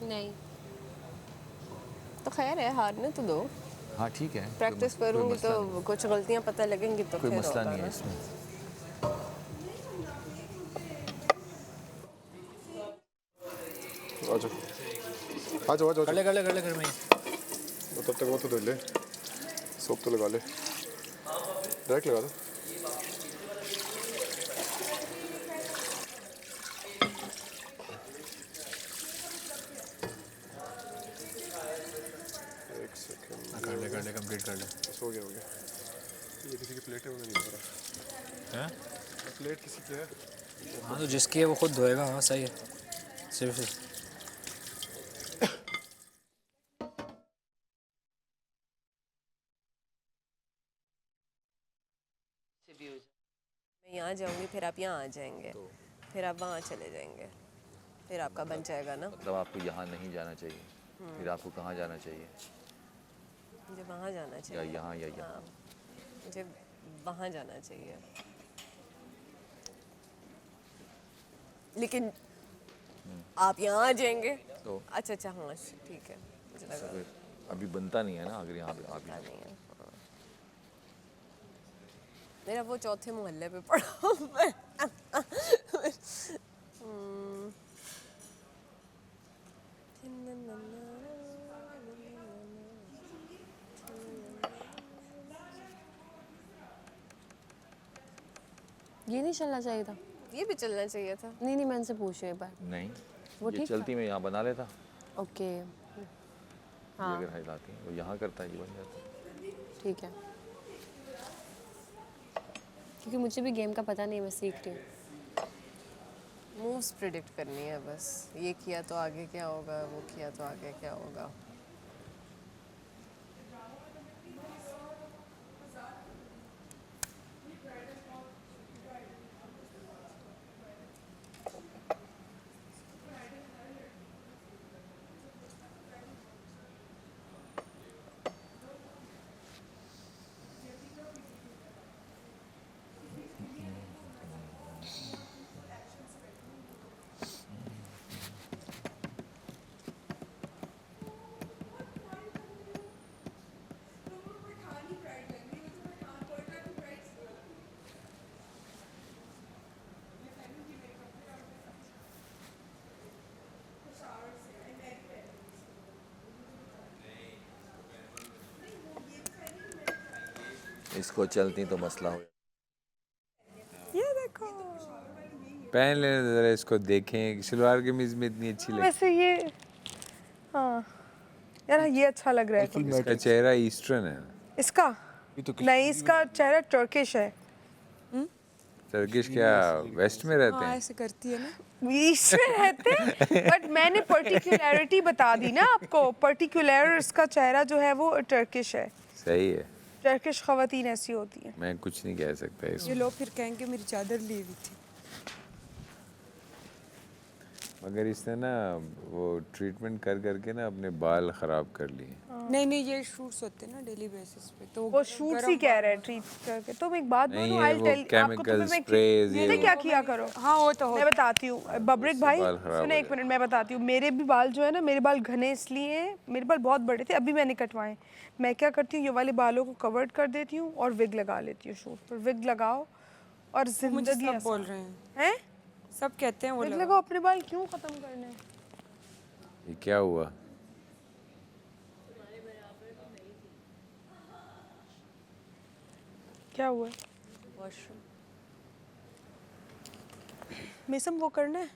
Speaker 3: नहीं तो खैर है, हारने तो दो।
Speaker 6: हाँ ठीक है,
Speaker 3: प्रैक्टिस करूंगी तो कुछ गलतियां पता लगेंगी तो
Speaker 6: कोई
Speaker 3: फिर
Speaker 6: मसला
Speaker 3: होगा
Speaker 6: नहीं है
Speaker 3: ना।
Speaker 6: इसमें।
Speaker 1: आ जाओ आ जाओ आ जाओ।
Speaker 2: कर ले घर में।
Speaker 1: तब तक वो तो धुल ले, सोप तो लगा ले, डायरेक्ट लगा दो। एक सेकंड।
Speaker 2: कर ले कंप्लीट कर ले।
Speaker 1: बस हो गया। ये किसी की प्लेट है, उन्हें नहीं हो रहा
Speaker 2: हैं?
Speaker 1: प्लेट किसी की है।
Speaker 2: हाँ तो जिसकी है वो खुद धोएगा। हाँ सही है, सिर्फ
Speaker 3: मैं यहाँ जाऊंगी, फिर आप यहाँ आ जाएंगे, फिर आप वहाँ चले जाएंगे, फिर आपका बन जाएगा ना।
Speaker 6: मतलब आपको यहाँ नहीं जाना चाहिए, फिर आपको कहाँ जाना चाहिए?
Speaker 3: मुझे वहाँ जाना चाहिए।
Speaker 6: या यहाँ या यहाँ?
Speaker 3: हाँ, मुझे वहाँ जाना चाहिए, लेकिन आप यहाँ आ जाएंगे
Speaker 6: तो
Speaker 3: अच्छा हाँ ठीक है, मुझे लगा
Speaker 6: फिर अभी बनता नहीं है ना, अगर यहाँ पे आप ही
Speaker 3: नहीं है। मेरा वो चौथे मोहल्ले पे पड़ा हुआ है।
Speaker 5: ये नहीं चलना चाहिए था।
Speaker 3: ये भी चलना चाहिए था।
Speaker 5: नहीं मैं इनसे पूछ रही हूँ एक बार।
Speaker 6: नहीं,
Speaker 5: वो
Speaker 6: ये
Speaker 5: ठीक
Speaker 6: चलती मैं यहाँ बना लेता।
Speaker 5: ओके
Speaker 6: हाँ, अगर हिलाती है वो यहाँ करता है, ये बन जाता है।
Speaker 5: ठीक है, क्योंकि मुझे भी गेम का पता नहीं, मैं सीख रही हूँ।
Speaker 3: मूव्स प्रिडिक्ट करनी है बस, ये किया तो आगे क्या होगा, वो किया तो आगे क्या होगा।
Speaker 6: इसको चलती तो मसला हो।
Speaker 8: ये देखो,
Speaker 9: पहन लेने दो जरा, इसको देखें। सलवार कमीज में इतनी अच्छी लगती
Speaker 8: वैसे ये हाँ यार, ये अच्छा लग रहा है।
Speaker 9: इसका चेहरा ईस्टर्न है।
Speaker 8: इसका नहीं, इसका चेहरा टर्किश है।
Speaker 9: टर्किश क्या वेस्ट में रहते
Speaker 7: हाँ
Speaker 9: हैं?
Speaker 7: ऐसे करती है ना,
Speaker 8: ईस्ट में रहते हैं, बट मैंने पर्टिकुलरिटी बता दी ना आपको। पर्टिकुलर इसका चेहरा जो है वो टर्किश है।
Speaker 9: सही है,
Speaker 8: टर्किश ख़वातीन ऐसी होती हैं।
Speaker 9: मैं कुछ नहीं कह सकता
Speaker 7: ये
Speaker 9: इसमें।
Speaker 7: लोग फिर कहेंगे मेरी चादर ली हुई थी।
Speaker 9: मगर इसने ना वो ट्रीटमेंट कर करके ना अपने बाल ख़राब कर लिए।
Speaker 7: नहीं ये शूट्स होते हैं ना डेली बेसिस पे, तो
Speaker 8: वो शूट्स ही कह रहे हैं ट्रीट करके। तुम एक बात
Speaker 9: नहीं,
Speaker 8: बोलो,
Speaker 9: ये
Speaker 8: I'll
Speaker 9: वो
Speaker 8: tell
Speaker 9: chemical
Speaker 8: आपको,
Speaker 9: sprays, ये
Speaker 8: तुम्हें
Speaker 9: वो।
Speaker 8: क्या किया करो।
Speaker 7: हाँ वो तो
Speaker 8: मैं बताती हूँ बबरिक भाई,
Speaker 9: बाल खराब
Speaker 8: सुने
Speaker 9: हो
Speaker 8: एक मिनट, मैं बताती हूँ। मेरे भी बाल जो है ना, मेरे बाल घने इसलिए हैं, मेरे बाल बहुत बड़े थे, अभी मैंने कटवाए। मैं क्या करती हूँ, ये वाले बालों को कवर्ड कर देती हूँ और विग लगा लेती हूँ शूट पर। विग लगाओ और
Speaker 7: मुझे
Speaker 8: जिंदगी
Speaker 7: सब बोल रहे
Speaker 8: हैं,
Speaker 7: सब कहते हैं वो
Speaker 8: विग
Speaker 7: लगाओ।
Speaker 8: लगाओ, अपने बाल क्यों खत्म करने।
Speaker 9: ये क्या हुआ?
Speaker 8: क्या हुआ?
Speaker 3: वॉशरूम
Speaker 8: मेसम वो करना है,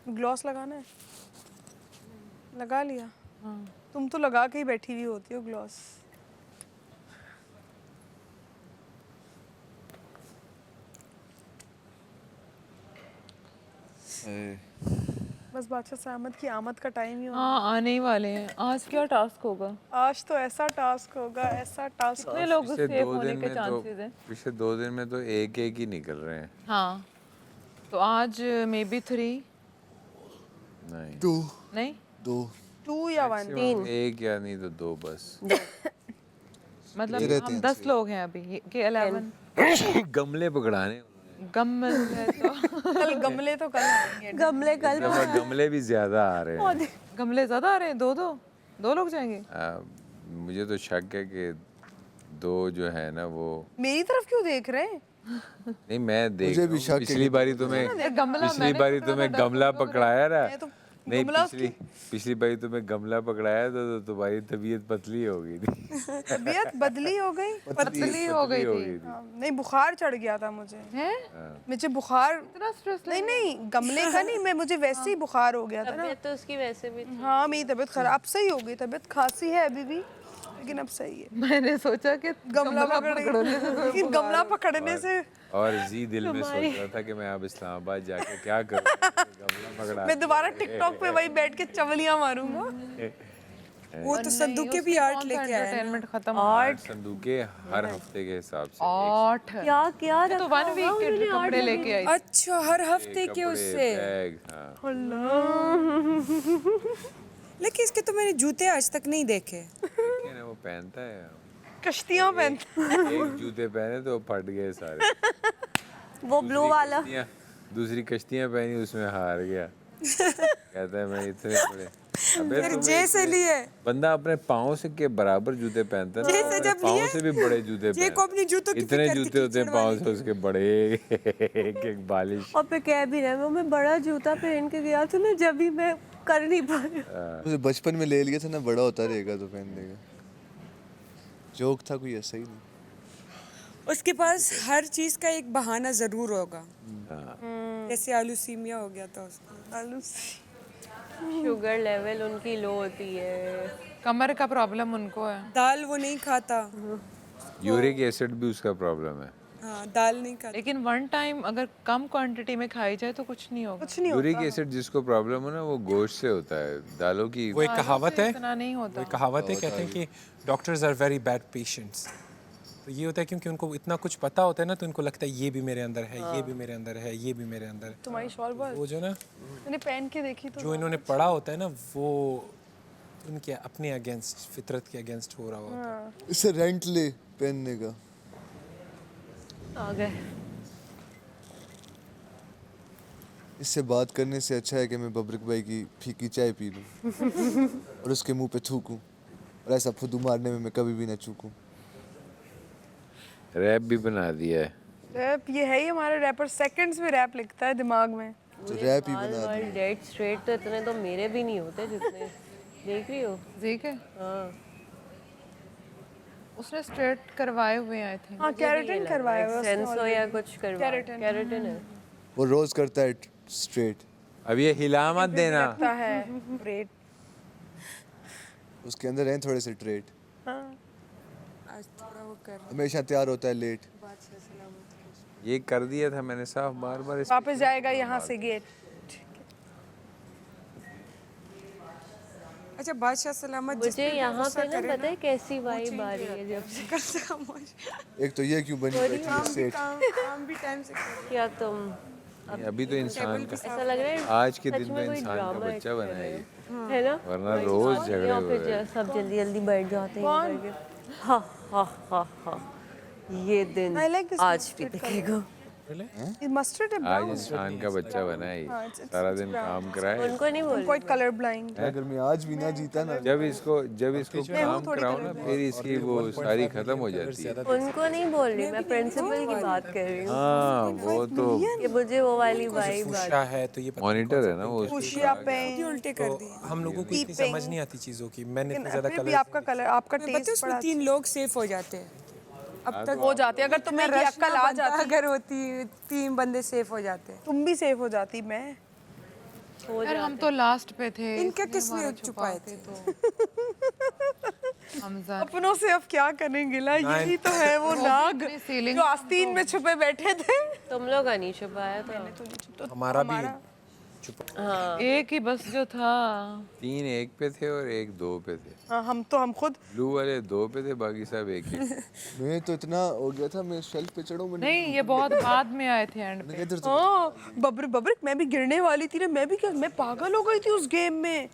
Speaker 8: ग्लॉस लगाना है, लगा लिया। तुम तो लगा के ही बैठी हुई होती हो ग्लॉस। बस बादशाह सामद की आमद का टाइम ही होगा।
Speaker 14: हाँ आने ही वाले हैं। आज क्या टास्क होगा?
Speaker 8: आज तो ऐसा टास्क होगा, ऐसा टास्क।
Speaker 14: कितने लोग
Speaker 9: पिछले
Speaker 14: सेफ
Speaker 9: 2
Speaker 14: होने
Speaker 9: दिन
Speaker 14: के
Speaker 9: में तो
Speaker 14: चांसेस हैं?
Speaker 9: पिछले 2 दिन में तो एक ही निकल रहे हैं।
Speaker 14: हाँ तो आज मे बी 3
Speaker 9: नहीं
Speaker 15: 2
Speaker 14: नहीं
Speaker 8: 2 या 1
Speaker 9: Maximum एक या नहीं तो 2 बस।
Speaker 14: मतलब हम 10 लोग हैं अभी के 11
Speaker 9: गमले पकड़ाने
Speaker 14: गमले तो
Speaker 8: कल गमले तो कल आएंगे।
Speaker 13: गमले कल
Speaker 9: गमले भी ज्यादा आ रहे हैं।
Speaker 14: गमले ज्यादा आ रहे हैं। दो लोग जाएंगे।
Speaker 9: मुझे तो शक है कि 2 जो है ना वो
Speaker 8: मेरी तरफ क्यों देख रहे हैं?
Speaker 9: नहीं मैं देख
Speaker 15: मुझे भी शक है
Speaker 9: पिछली बारी तुम्हें गमला पकड़ाया ना। नहीं पिछली बारी तुम्हें गमला पकड़ाया तो तुम्हारी तबीयत पतली हो गई थी।
Speaker 8: तबीयत बदली हो गई,
Speaker 14: पतली हो गई थी।
Speaker 8: नहीं बुखार चढ़ गया था मुझे। मुझे बुखार
Speaker 14: इतना स्ट्रेस
Speaker 8: नहीं गमले का नहीं, मैं मुझे वैसे ही बुखार हो गया था ना।
Speaker 13: तबीयत तो उसकी वैसे भी थी।
Speaker 8: हाँ मेरी तबीयत खराब, अब सही हो गई। तबीयत खांसी है अभी भी, लेकिन अब सही है।
Speaker 14: मैंने सोचा कि
Speaker 8: गमला पकड़ने से
Speaker 9: और जी दिल में सोच रहा था कि मैं अब इस्लामाबाद जाके क्या करूँ। गमला पकड़ा
Speaker 8: मैं दोबारा टिकटॉक पे वही बैठ के चवलियां मारूंगा।
Speaker 7: वो तो संदूके भी आर्ट लेके आया है।
Speaker 14: एंटरटेनमेंट खत्म।
Speaker 9: आर्ट संदूके हर हफ्ते के हिसाब से
Speaker 14: 8
Speaker 13: क्या क्या
Speaker 14: तो 1 वीक के कपड़े लेके आई।
Speaker 7: अच्छा हर हफ्ते के उससे।
Speaker 9: बैग, हाँ।
Speaker 7: लेकिन इसके तो मैंने जूते आज तक नहीं देखे।
Speaker 9: देखे ना वो पहनता है।
Speaker 8: कश्तियां पहनता।
Speaker 9: एक जूते पहने तो फट गए सारे।
Speaker 13: वो ब्लू वाला।
Speaker 9: दूसरी कश्तियां पहनी उसमें हार गया। कहता है मैं इतने बड़े। अबे
Speaker 7: फिर जैसे लिए
Speaker 9: बंदा अपने पाँव से के बराबर जूते पहनता है ना, अपने पाँव से भी बड़े जूते
Speaker 7: ये को अपने जूतों की
Speaker 9: इतने जूते होते हैं पाँव से उसके बड़े एक बालिश।
Speaker 13: और पे कह भी रहा मैं बड़ा जूता पहन के गया था ना, जब भी मैं कर नहीं पा रही।
Speaker 11: मुझे बचपन में ले लिया था ना, बड़ा होता रहेगा तो पहन लेगा। जोक था कोई ऐसा ही नहीं।
Speaker 7: उसके पास हर चीज का एक बहाना जरूर होगा। जैसे आलू सीमिया हो गया था उसका।
Speaker 8: आलू
Speaker 13: शुगर लेवल उनकी लो होती है।
Speaker 14: कमर का प्रॉब्लम उनको है।
Speaker 7: दाल वो नहीं खाता।
Speaker 9: यूरिक एसिड भी उसका प्रॉब्लम है।
Speaker 7: हाँ दाल नहीं खाता।
Speaker 14: लेकिन 1 टाइम अगर कम क्वांटिटी में खाई जाए तो कुछ नहीं होगा।
Speaker 9: यूरिक एसिड जिसको प्रॉब्लम हो ना वो गोश्त से होता है, दालों की।
Speaker 10: वो एक कहावत है,
Speaker 14: इतना नहीं होता।
Speaker 10: वो कहावत है, कहते हैं कि doctors are very bad patients. तो ये होता है क्योंकि उनको इतना कुछ पता होता है ना, तो उनको लगता है ये भी मेरे अंदर है, ये भी मेरे अंदर है, ये भी मेरे अंदर है।
Speaker 8: तुम्हारी शॉल
Speaker 10: वो जो ना
Speaker 8: मैंने पहन के देखी तो
Speaker 10: जो इन्होंने पढ़ा होता है ना, वो उनके अपने अगेंस्ट, फितरत के अगेंस्ट हो रहा होता है।
Speaker 11: इसे रेंट ले पहनने का।
Speaker 13: आ गए।
Speaker 11: इससे बात करने से अच्छा है कि मैं बबरक भाई की फीकी चाय पी लूं और उसके मुंह पे थूकूं, और ऐसा फुदू मारने में मैं कभी भी ना चूकूं।
Speaker 9: रैप भी बना दिया है।
Speaker 8: रैप ये है ही हमारा रैपर, सेकंड्स में रैप लिखता है दिमाग में।
Speaker 11: तो रैप ही बना दिया।
Speaker 13: डेड स्ट्रेट तो इतने तो मेरे भी नहीं होते जितने। देख रही हो?
Speaker 14: देख है।
Speaker 13: हाँ
Speaker 14: उसने स्ट्रेट करवाए हुए हैं आई थिंक।
Speaker 8: हाँ केराटिन करवाया हुआ है उसने
Speaker 13: सेंसो या कुछ करवाया। केराटिन है।
Speaker 11: वो रोज करता है स्ट्रेट।
Speaker 9: अब ये हिला मत देना।
Speaker 8: लगता है ब्रेड।
Speaker 11: उसके अंदर हैं थोड़े से ट्रेट।
Speaker 7: आज थोड़ा वो कर।
Speaker 11: हमेशा तैयार होता है लेट।
Speaker 9: ये कर दिया था मैंने साफ, बार बार
Speaker 8: वापस जाएगा यहाँ से गेट।
Speaker 7: अच्छा बादशाह सलामत।
Speaker 13: मुझे यहाँ पे ना पता है कैसी वाइब आ रही है जब से।
Speaker 11: एक तो ये क्यों बनी बैठी है सेट।
Speaker 7: काम भी टाइम से
Speaker 13: क्या तुम
Speaker 9: अभी तो इंसान का
Speaker 13: ऐसा लग रहा है
Speaker 9: आज के दिन में इंसान का बच्चा बना है ये।
Speaker 13: है ना?
Speaker 9: वरना रोज झगड़े हो रहे हैं।
Speaker 13: सब जल्दी जल्दी बैठ जाते हैं। हाँ हाँ हाँ हाँ ये दिन आज भी दिखेगा।
Speaker 8: मस्टर्ड है
Speaker 9: आज इंसान का बच्चा बना है ये। सारा दिन काम कराए।
Speaker 13: उनको नहीं बोल।
Speaker 8: Quite colour blind.
Speaker 11: अगर मैं आज भी ना जीता ना,
Speaker 9: जब इसको काम कराओ ना, फिर इसकी वो सारी खत्म हो जाती है।
Speaker 13: उनको नहीं बोल रही मैं, प्रिंसिपल की बात कर रही हूँ।
Speaker 9: हाँ वो तो
Speaker 13: कि मुझे वो वाली वाइब
Speaker 10: है तो ये
Speaker 9: मॉनिटर है ना वो।
Speaker 7: उल्टे कर दिए।
Speaker 10: हम लोगों को इतनी समझ नहीं आती चीजों की। मैंने इतना ज्यादा
Speaker 8: भी आपका कलर आपका टेस्ट
Speaker 7: उसमें 3 लोग सेफ हो जाते हैं। अब तक
Speaker 8: हो जाते हैं। अगर तुम्हें की अक्ल आ जाती,
Speaker 7: अगर होती 3 बंदे सेफ हो जाते।
Speaker 8: तुम भी सेफ हो जाती। मैं
Speaker 14: यार हम तो लास्ट पे थे।
Speaker 7: इनके किसने छुपाए थे?
Speaker 14: हमजा
Speaker 8: अपनों से अब क्या करेंगे ला, यही तो है वो नाग जो आस्तीन में छुपे बैठे थे।
Speaker 13: तुम लोग नहीं छुपाया तो
Speaker 10: हमारा भी
Speaker 14: एक ही बस जो था
Speaker 9: 3 1 पे थे और 1 2 पे थे।
Speaker 8: हाँ, हम खुद
Speaker 9: ब्लू वाले 2 पे थे, बाकी सब 1 1।
Speaker 1: मैं तो इतना हो गया था, मैं शेल्फ पे चढ़ूं,
Speaker 14: नहीं, ये बहुत बाद में आए थे एंड पे।
Speaker 8: हाँ, बब्रिक मैं भी गिरने वाली थी ना, मैं पागल हो गई थी उस गेम में।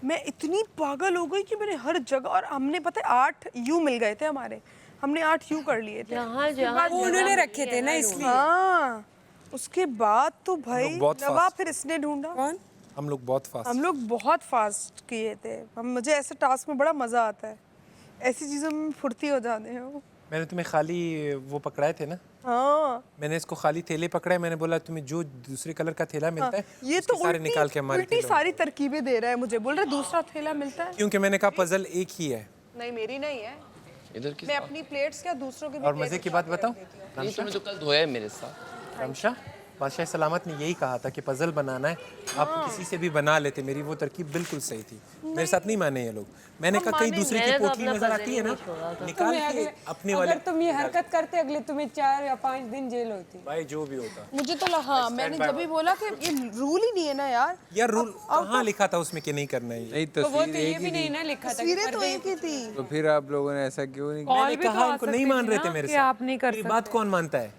Speaker 8: मैं इतनी पागल हो गई कि मैंने हर जगह, और हमने पता है 8 यू मिल गए थे हमारे, हमने 8 यू कर लिए थे।
Speaker 7: वो उन्होंने रखे थे ना इसलिए।
Speaker 8: हाँ, उसके बाद तो भाई
Speaker 10: बहुत
Speaker 8: नवा
Speaker 10: fast।
Speaker 8: फिर इसने ढूंढा। कौन?
Speaker 10: हम लोग बहुत फास्ट।
Speaker 8: हम लोग बहुत फास्ट किए थे। मुझे ऐसे टास्क में बड़ा मजा आता है, ऐसी चीजों में फुर्ती हो जाते हैं।
Speaker 10: मैंने तुम्हें खाली वो पकड़ाए थे ना।
Speaker 8: हाँ,
Speaker 10: मैंने इसको खाली थैले पकड़ाए, मैंने बोला तुम्हें जो दूसरे कलर का थैला मिलता है
Speaker 8: ये
Speaker 10: उसके
Speaker 8: तो
Speaker 10: सारे निकाल के हमारे
Speaker 8: उल्टी सारी तरकीबें दे रहा है मुझे, बोल रहा है दूसरा थैला मिलता है।
Speaker 10: क्योंकि मैंने कहा पजल एक ही है।
Speaker 8: नहीं, मेरी नहीं है,
Speaker 12: इधर की
Speaker 8: मैं अपनी प्लेट्स क्या दूसरों के भी
Speaker 10: और
Speaker 8: plate
Speaker 10: मजे की
Speaker 8: उठा
Speaker 10: बात
Speaker 8: के
Speaker 10: बताऊं,
Speaker 8: रख देती हूँ।
Speaker 12: ये तुमने तो कल धोया है मेरे साथ।
Speaker 10: रमशा, बादशाह सलामत ने यही कहा था कि पजल बनाना है, आप किसी से भी बना लेते, मेरी वो तरकीब बिल्कुल सही थी। मेरे साथ नहीं माने ये लोग। मैंने कहा कहीं दूसरे की पोटली नजर आती है ना, निकाल के अपने वाले।
Speaker 7: अगर तुम ये हरकत करते अगले तुम्हें 4 या 5 दिन जेल होती।
Speaker 10: भाई जो भी होता।
Speaker 8: मुझे तो हाँ, मैंने जब भी बोला कि ये रूल ही नहीं है ना यार।
Speaker 10: यार रूल कहाँ लिखा था उसमें कि नहीं करना है?
Speaker 9: नहीं,
Speaker 7: तो वो तो
Speaker 9: तस्वीर
Speaker 7: ये
Speaker 9: एक
Speaker 7: भी
Speaker 9: ही
Speaker 7: नहीं
Speaker 9: थी।
Speaker 7: ना लिखा था।
Speaker 8: तस्वीरें तो एक ही थी।
Speaker 9: तो फिर आप लोगों ने ऐसा क्यों नहीं
Speaker 10: मैंने कहा इनको नहीं मान रहे थे मेरे
Speaker 14: कि
Speaker 10: साथ।
Speaker 14: आप नहीं कर
Speaker 10: मेरी बात कौन मानता है?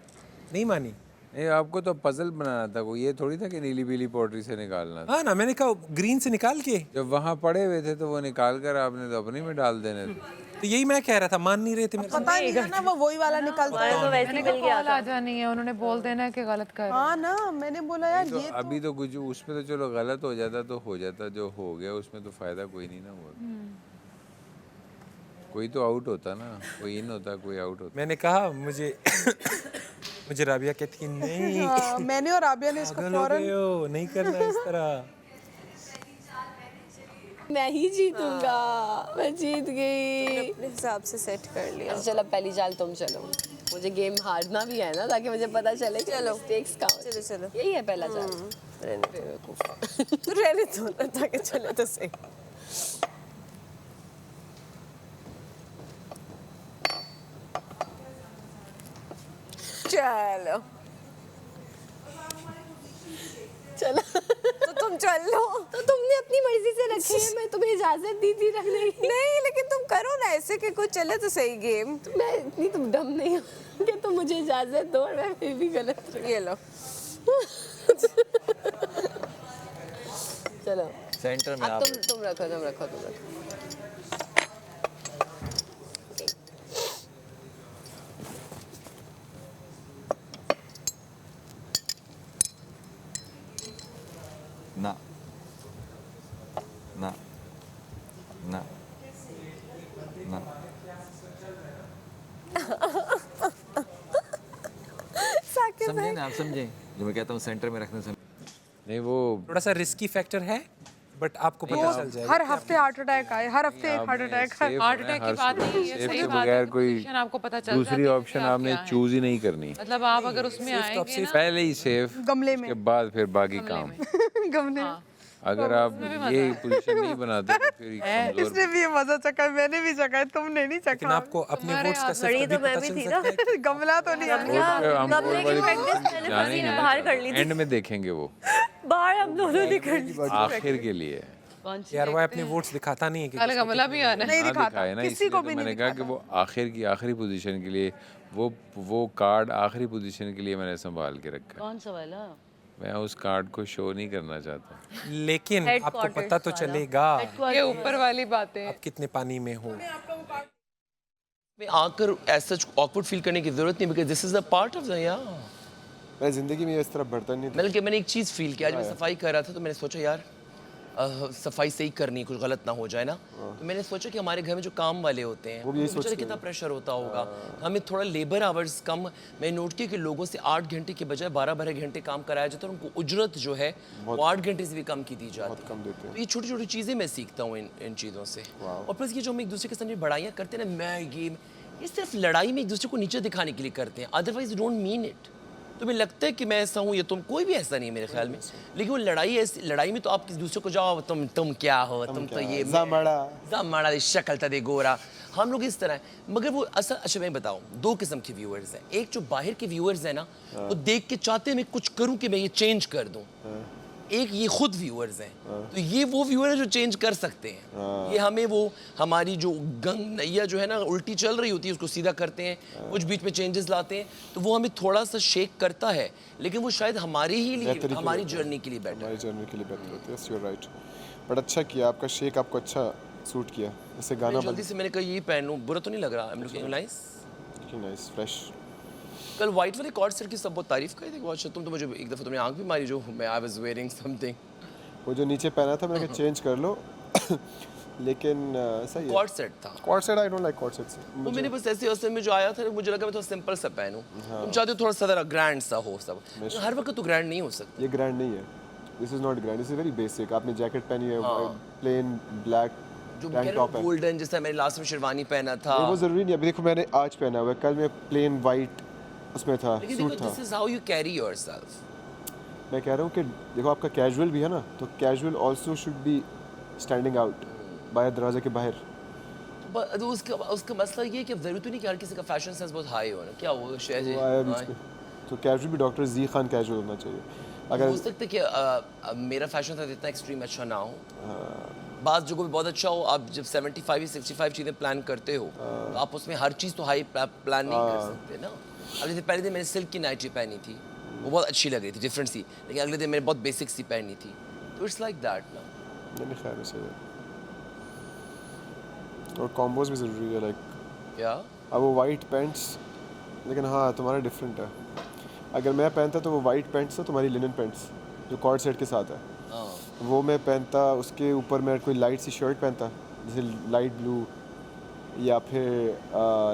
Speaker 10: नहीं मानी।
Speaker 9: नहीं, आपको तो पजल बनाना था, वो ये थोड़ी था कि नीली पीली पोट्री से निकालना था।
Speaker 10: हाँ ना, मैंने कहा ग्रीन से निकाल के।
Speaker 9: जब वहाँ पड़े हुए थे तो वो निकाल कर आपने तो अपनी में डाल देने थे।
Speaker 10: तो यही मैं कह रहा था, मान नहीं रहे थे मेरे साथ।
Speaker 8: पता नहीं है ना, वो वही वाला निकलता है।
Speaker 13: तो वैसे ही मिल गया था।
Speaker 14: आ जानी है, उन्होंने बोल देना कि गलत कर।
Speaker 8: हाँ ना, मैंने बोला यार
Speaker 9: तो
Speaker 8: ये
Speaker 9: अभी तो कुछ उसमें तो चलो गलत हो जाता तो हो जाता, जो हो गया उसमें तो फायदा कोई नहीं ना हुआ। कोई तो आउट होता ना, कोई इन होता, कोई आउट होता।
Speaker 10: मैंने कहा मुझे मुझे राबिया कहती है नहीं,
Speaker 8: हाँ, मैंने और राबिया ने इसको
Speaker 10: पागल हो
Speaker 8: फौरन
Speaker 10: गए हो, नहीं करना इस तरह।
Speaker 13: मैं ही जीतूंगा, मैं जीत गई।
Speaker 3: अपने हिसाब से सेट कर लिया।
Speaker 13: अच्छा चलो, पहली चाल तुम चलो। मुझे गेम हारना भी है ना, ताकि मुझे पता चले कि
Speaker 3: चलो।
Speaker 13: Mistakes count.
Speaker 3: चलो चलो,
Speaker 13: यही है पहला चाल।
Speaker 3: रहने दो ना, ताकि चले तो सही। चलो
Speaker 13: चलो
Speaker 3: तो तुम चल लो।
Speaker 13: तो तुमने अपनी मर्जी से रखी है, मैं तुम्हें इजाजत दी थी रखने की।
Speaker 3: नहीं, लेकिन तुम करो ना ऐसे कि कुछ चले तो सही गेम।
Speaker 13: मैं इतनी तुम डम नहीं हो कि तुम मुझे इजाजत दो और मैं फिर भी गलत।
Speaker 3: ये लो।
Speaker 13: चलो
Speaker 6: सेंटर में
Speaker 13: अब
Speaker 6: आप
Speaker 13: तुम रखो।
Speaker 6: ना ना ना ना समझे ना, आप समझे जो मैं कहता हूँ, सेंटर में रखने से
Speaker 9: नहीं, वो
Speaker 10: थोड़ा सा रिस्की फैक्टर है, बट आपको पता चल जाएगा।
Speaker 8: हर हफ्ते हार्ट अटैक आए, हर हफ्ते एक हार्ट अटैक।
Speaker 14: हार्ट अटैक की बात नहीं है,
Speaker 9: सेफ
Speaker 14: सही
Speaker 9: के
Speaker 14: बात है।
Speaker 9: बगैर कोई
Speaker 14: पोजीशन आपको पता चल
Speaker 9: दूसरी
Speaker 14: जाती है
Speaker 9: ऑप्शन
Speaker 14: कि आप
Speaker 9: आपने
Speaker 14: क्या हैं।
Speaker 9: चूज ही नहीं करनी।
Speaker 14: मतलब आप अगर उसमें आएंगे ना
Speaker 9: पहले ही सेफ,
Speaker 8: गमले में,
Speaker 9: उसके बाद फिर बाकी काम।
Speaker 8: गमले में।
Speaker 9: अगर आप ये पोजीशन नहीं बनाते तो फिर ये कमजोर।
Speaker 8: इसने भी ये मजा चखा है, मैंने भी चखा है, तुमने नहीं
Speaker 10: लेकिन
Speaker 8: चखा।
Speaker 10: आपको अपने वोट्स का
Speaker 13: बड़ी
Speaker 10: सिर्फ
Speaker 13: तो
Speaker 10: तभी
Speaker 13: मैं
Speaker 10: पता
Speaker 13: भी
Speaker 10: चल
Speaker 13: थी
Speaker 10: सकता
Speaker 13: ना।
Speaker 10: है।
Speaker 8: गमला तो नहीं है।
Speaker 13: गमले की प्रैक्टिस मैंने
Speaker 9: जाने
Speaker 13: पसीने
Speaker 9: ही
Speaker 13: बाहर कर ली थी।
Speaker 9: एंड में देखेंगे वो,
Speaker 13: बाहर हम दोनों ने कर ली।
Speaker 9: आखिर के लिए
Speaker 10: यार वो अपने वोट्स दिखाता नहीं है कि
Speaker 14: कल गमला भी आना है।
Speaker 8: नहीं
Speaker 9: ना
Speaker 8: दिखाता,
Speaker 9: दिखाए ना,
Speaker 8: किसी
Speaker 9: इसलिए
Speaker 8: को
Speaker 9: तो
Speaker 8: भी
Speaker 9: मैंने
Speaker 8: नहीं
Speaker 9: कहा कि वो आखिर की आखिरी पोजीशन के लिए वो कार्ड आखिरी पोजीशन के लिए मैंने संभाल के रखा।
Speaker 16: कौन सा वाला?
Speaker 9: मैं उस कार्ड को शो नहीं करना चाहता।
Speaker 10: लेकिन आपको पता तो चलेगा
Speaker 14: ये ऊपर वाली बातें।
Speaker 10: आप कितने पानी में हो।
Speaker 12: मैं आकर ऐसा ऑकवर्ड फील करने की जरूरत नहीं, because this is a part of the
Speaker 1: मैं जिंदगी में इस तरह बर्तन नहीं।
Speaker 12: बल्कि मैंने एक चीज़ फील किया, आज मैं सफाई कर रहा था तो मैंने सोचा यार सफाई सही करनी, कुछ गलत ना हो जाए ना। तो मैंने सोचा कि हमारे घर में जो काम वाले होते हैं
Speaker 1: वो भी यही
Speaker 12: बेचारे
Speaker 1: सोचते
Speaker 12: कितना
Speaker 1: हैं।
Speaker 12: प्रेशर होता होगा, हमें थोड़ा लेबर आवर्स कम। मैं नोट किया कि लोगों से 8 घंटे के बजाय 12-12 घंटे काम कराया जाता है और उनको उजरत जो है वो 8 घंटे से भी कम की दी जाती है।
Speaker 1: कम देते हैं।
Speaker 12: तो ये छोटी छोटी चीज़ें मैं सीखता हूँ इन चीज़ों से। और प्लस ये जो हम एक दूसरे के सामने बड़ाइयाँ करते हैं ना, मैं ये सिर्फ लड़ाई में एक दूसरे को नीचे दिखाने के लिए करते हैं, अदरवाइज डोंट मीन इट। तुम्हें लगता है कि मैं ऐसा हूँ या तुम, कोई भी ऐसा नहीं है मेरे ख्याल में। लेकिन वो लड़ाई में तो आप किसी दूसरे को जाओ, तुम क्या हो, तुम तो ये ज़माड़ा शक्ल तदे गोरा, हम लोग इस तरह हैं। मगर वो असल, अच्छा मैं बताऊँ, 2 किस्म के व्यूअर्स हैं। एक जो बाहर के व्यूअर्स हैं ना, वो देख के चाहते हैं मैं कुछ करूँ कि मैं ये चेंज कर दूँ, एक ये खुद व्यूअर्स हैं, तो ये वो व्यूअर है जो चेंज कर सकते हैं। ये हमें वो हमारी जो गंग नैया जो है ना उल्टी चल रही होती है उसको सीधा करते हैं, कुछ बीच में चेंजेस लाते हैं, तो वो हमें थोड़ा सा शेक करता है, लेकिन वो शायद हमारे ही लिए हमारी जर्नी के लिए बेटर,
Speaker 1: हमारी जर्नी के लिए बेटर होती है। Yes, you are right. But अच्छा किया, आपका शेक आपको अच्छा सूट किया। इससे गाना
Speaker 12: जल्दी से मैंने कहा ये पहन लूं, बुरा तो नहीं लग रहा? I am looking nice,
Speaker 1: looking nice, fresh.
Speaker 12: कल वाइट वाले कॉर्ड सेट की सब बहुत तारीफ कर रही थी। अच्छा तुम तो मुझे एक दफ़ा तुमने आंख भी मारी जो मैं आई वाज वेयरिंग समथिंग,
Speaker 1: वो जो नीचे पहना था मैंने कहा चेंज कर लो लेकिन सही है।
Speaker 12: कॉर्ड सेट था।
Speaker 1: Cord set I don't like cord sets.
Speaker 12: वो मैंने बस ऐसे असल में जो आया था मुझे लगा मैं थोड़ा सिंपल सा पहनूं। तुम चाहते हो थोड़ा सा ग्रैंड सा हो सब, हर वक्त तो ग्रैंड नहीं हो सकता।
Speaker 1: ये ग्रैंड नहीं है, this is not grand, this is very basic. आपने जैकेट पहनी है प्लेन ब्लैक टैंक टॉप है,
Speaker 12: गोल्डन जैसा मैंने लास्ट में शेरवानी पहना था।
Speaker 1: वो जरूरी नहीं है। अभी देखो मैंने आज पहना हुआ है, कल मैं प्लेन वाइट उसमें था, सूट था।
Speaker 12: This is how you carry yourself.
Speaker 1: मैं कह रहा हूँ कि देखो आपका कैजुअल भी है ना, तो casual also should be standing out बाहर, दरवाजे के बाहर।
Speaker 12: तो उसका मसला ये है कि जरूरत नहीं कि हर किसी का फैशन सेंस बहुत हाई हो ना, क्या वो
Speaker 1: तो कैजुअल भी डॉक्टर जी खान कैजुअल होना चाहिए। अगर
Speaker 12: हो सकता है कि मेरा फैशन था इतना एक्सट्रीम अच्छा ना हो, बात जो भी बहुत अच्छा हो। आप जब 75 या 65 चीज़ें प्लान करते हो तो आप उसमें हर चीज़ तो हाई प्लान नहीं कर सकते ना। अब जैसे पहले दिन मैंने सिल्क की नाइटी पहनी थी, वो बहुत अच्छी लग रही थी, डिफरेंट सी, लेकिन अगले दिन मैंने बहुत बेसिक सी पहनी थी, तो इट्स लाइक दैट ना।
Speaker 1: नहीं खैर से और कॉम्बोज भी ज़रूरी है, लाइक
Speaker 12: क्या
Speaker 1: अब वो वाइट पैंट्स, लेकिन हाँ तुम्हारा डिफरेंट है। अगर मैं पहनता तो वो वाइट पैंट्स था, तुम्हारी लिनन पैंट्स जो कॉर्ड सेट के साथ है, वो मैं पहनता, उसके ऊपर मैं कोई लाइट सी शर्ट पहनता जैसे लाइट ब्लू या फिर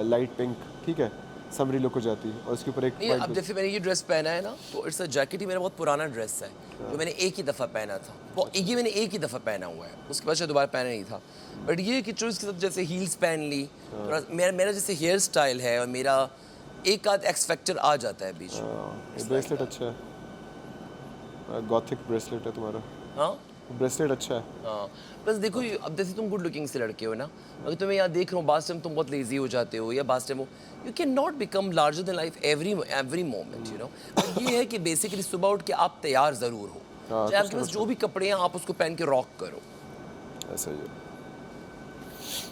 Speaker 1: लाइट पिंक, ठीक है, समरी लुक हो जाती है, और उसके ऊपर एक
Speaker 12: अब जैसे मैंने ये ड्रेस पहना है ना, तो इट्स अ जैकेट ही मेरा बहुत पुराना ड्रेस है जो मैंने एक ही दफ़ा पहना था, वो ये मैंने एक ही दफ़ा पहना हुआ है, उसके बाद शायद दोबारा पहना नहीं था। बट ये कि चॉइस के साथ जैसे हील्स पहन ली, थोड़ा मेरा जैसे हेयर स्टाइल है और मेरा एक आध एक्स फैक्टर आ जाता है बीच में।
Speaker 1: ब्रेसलेट अच्छा है, गॉथिक ब्रेसलेट है तुम्हारा।
Speaker 12: हाँ
Speaker 1: ब्रेसलेट अच्छा है।
Speaker 12: हाँ बस देखो अब जैसे तुम गुड लुकिंग से लड़के हो ना, अगर तुम्हें यहाँ देख रहा हूँ बास टाइम तुम बहुत लेजी हो जाते हो, या बास time you can not become larger than life every moment, you know. ये है कि बेसिकली सुबह उठ के आप तैयार ज़रूर हो, चाहे आपके पास जो भी कपड़े हैं आप उसको पहन के रॉक करो।
Speaker 1: ऐसा ही है।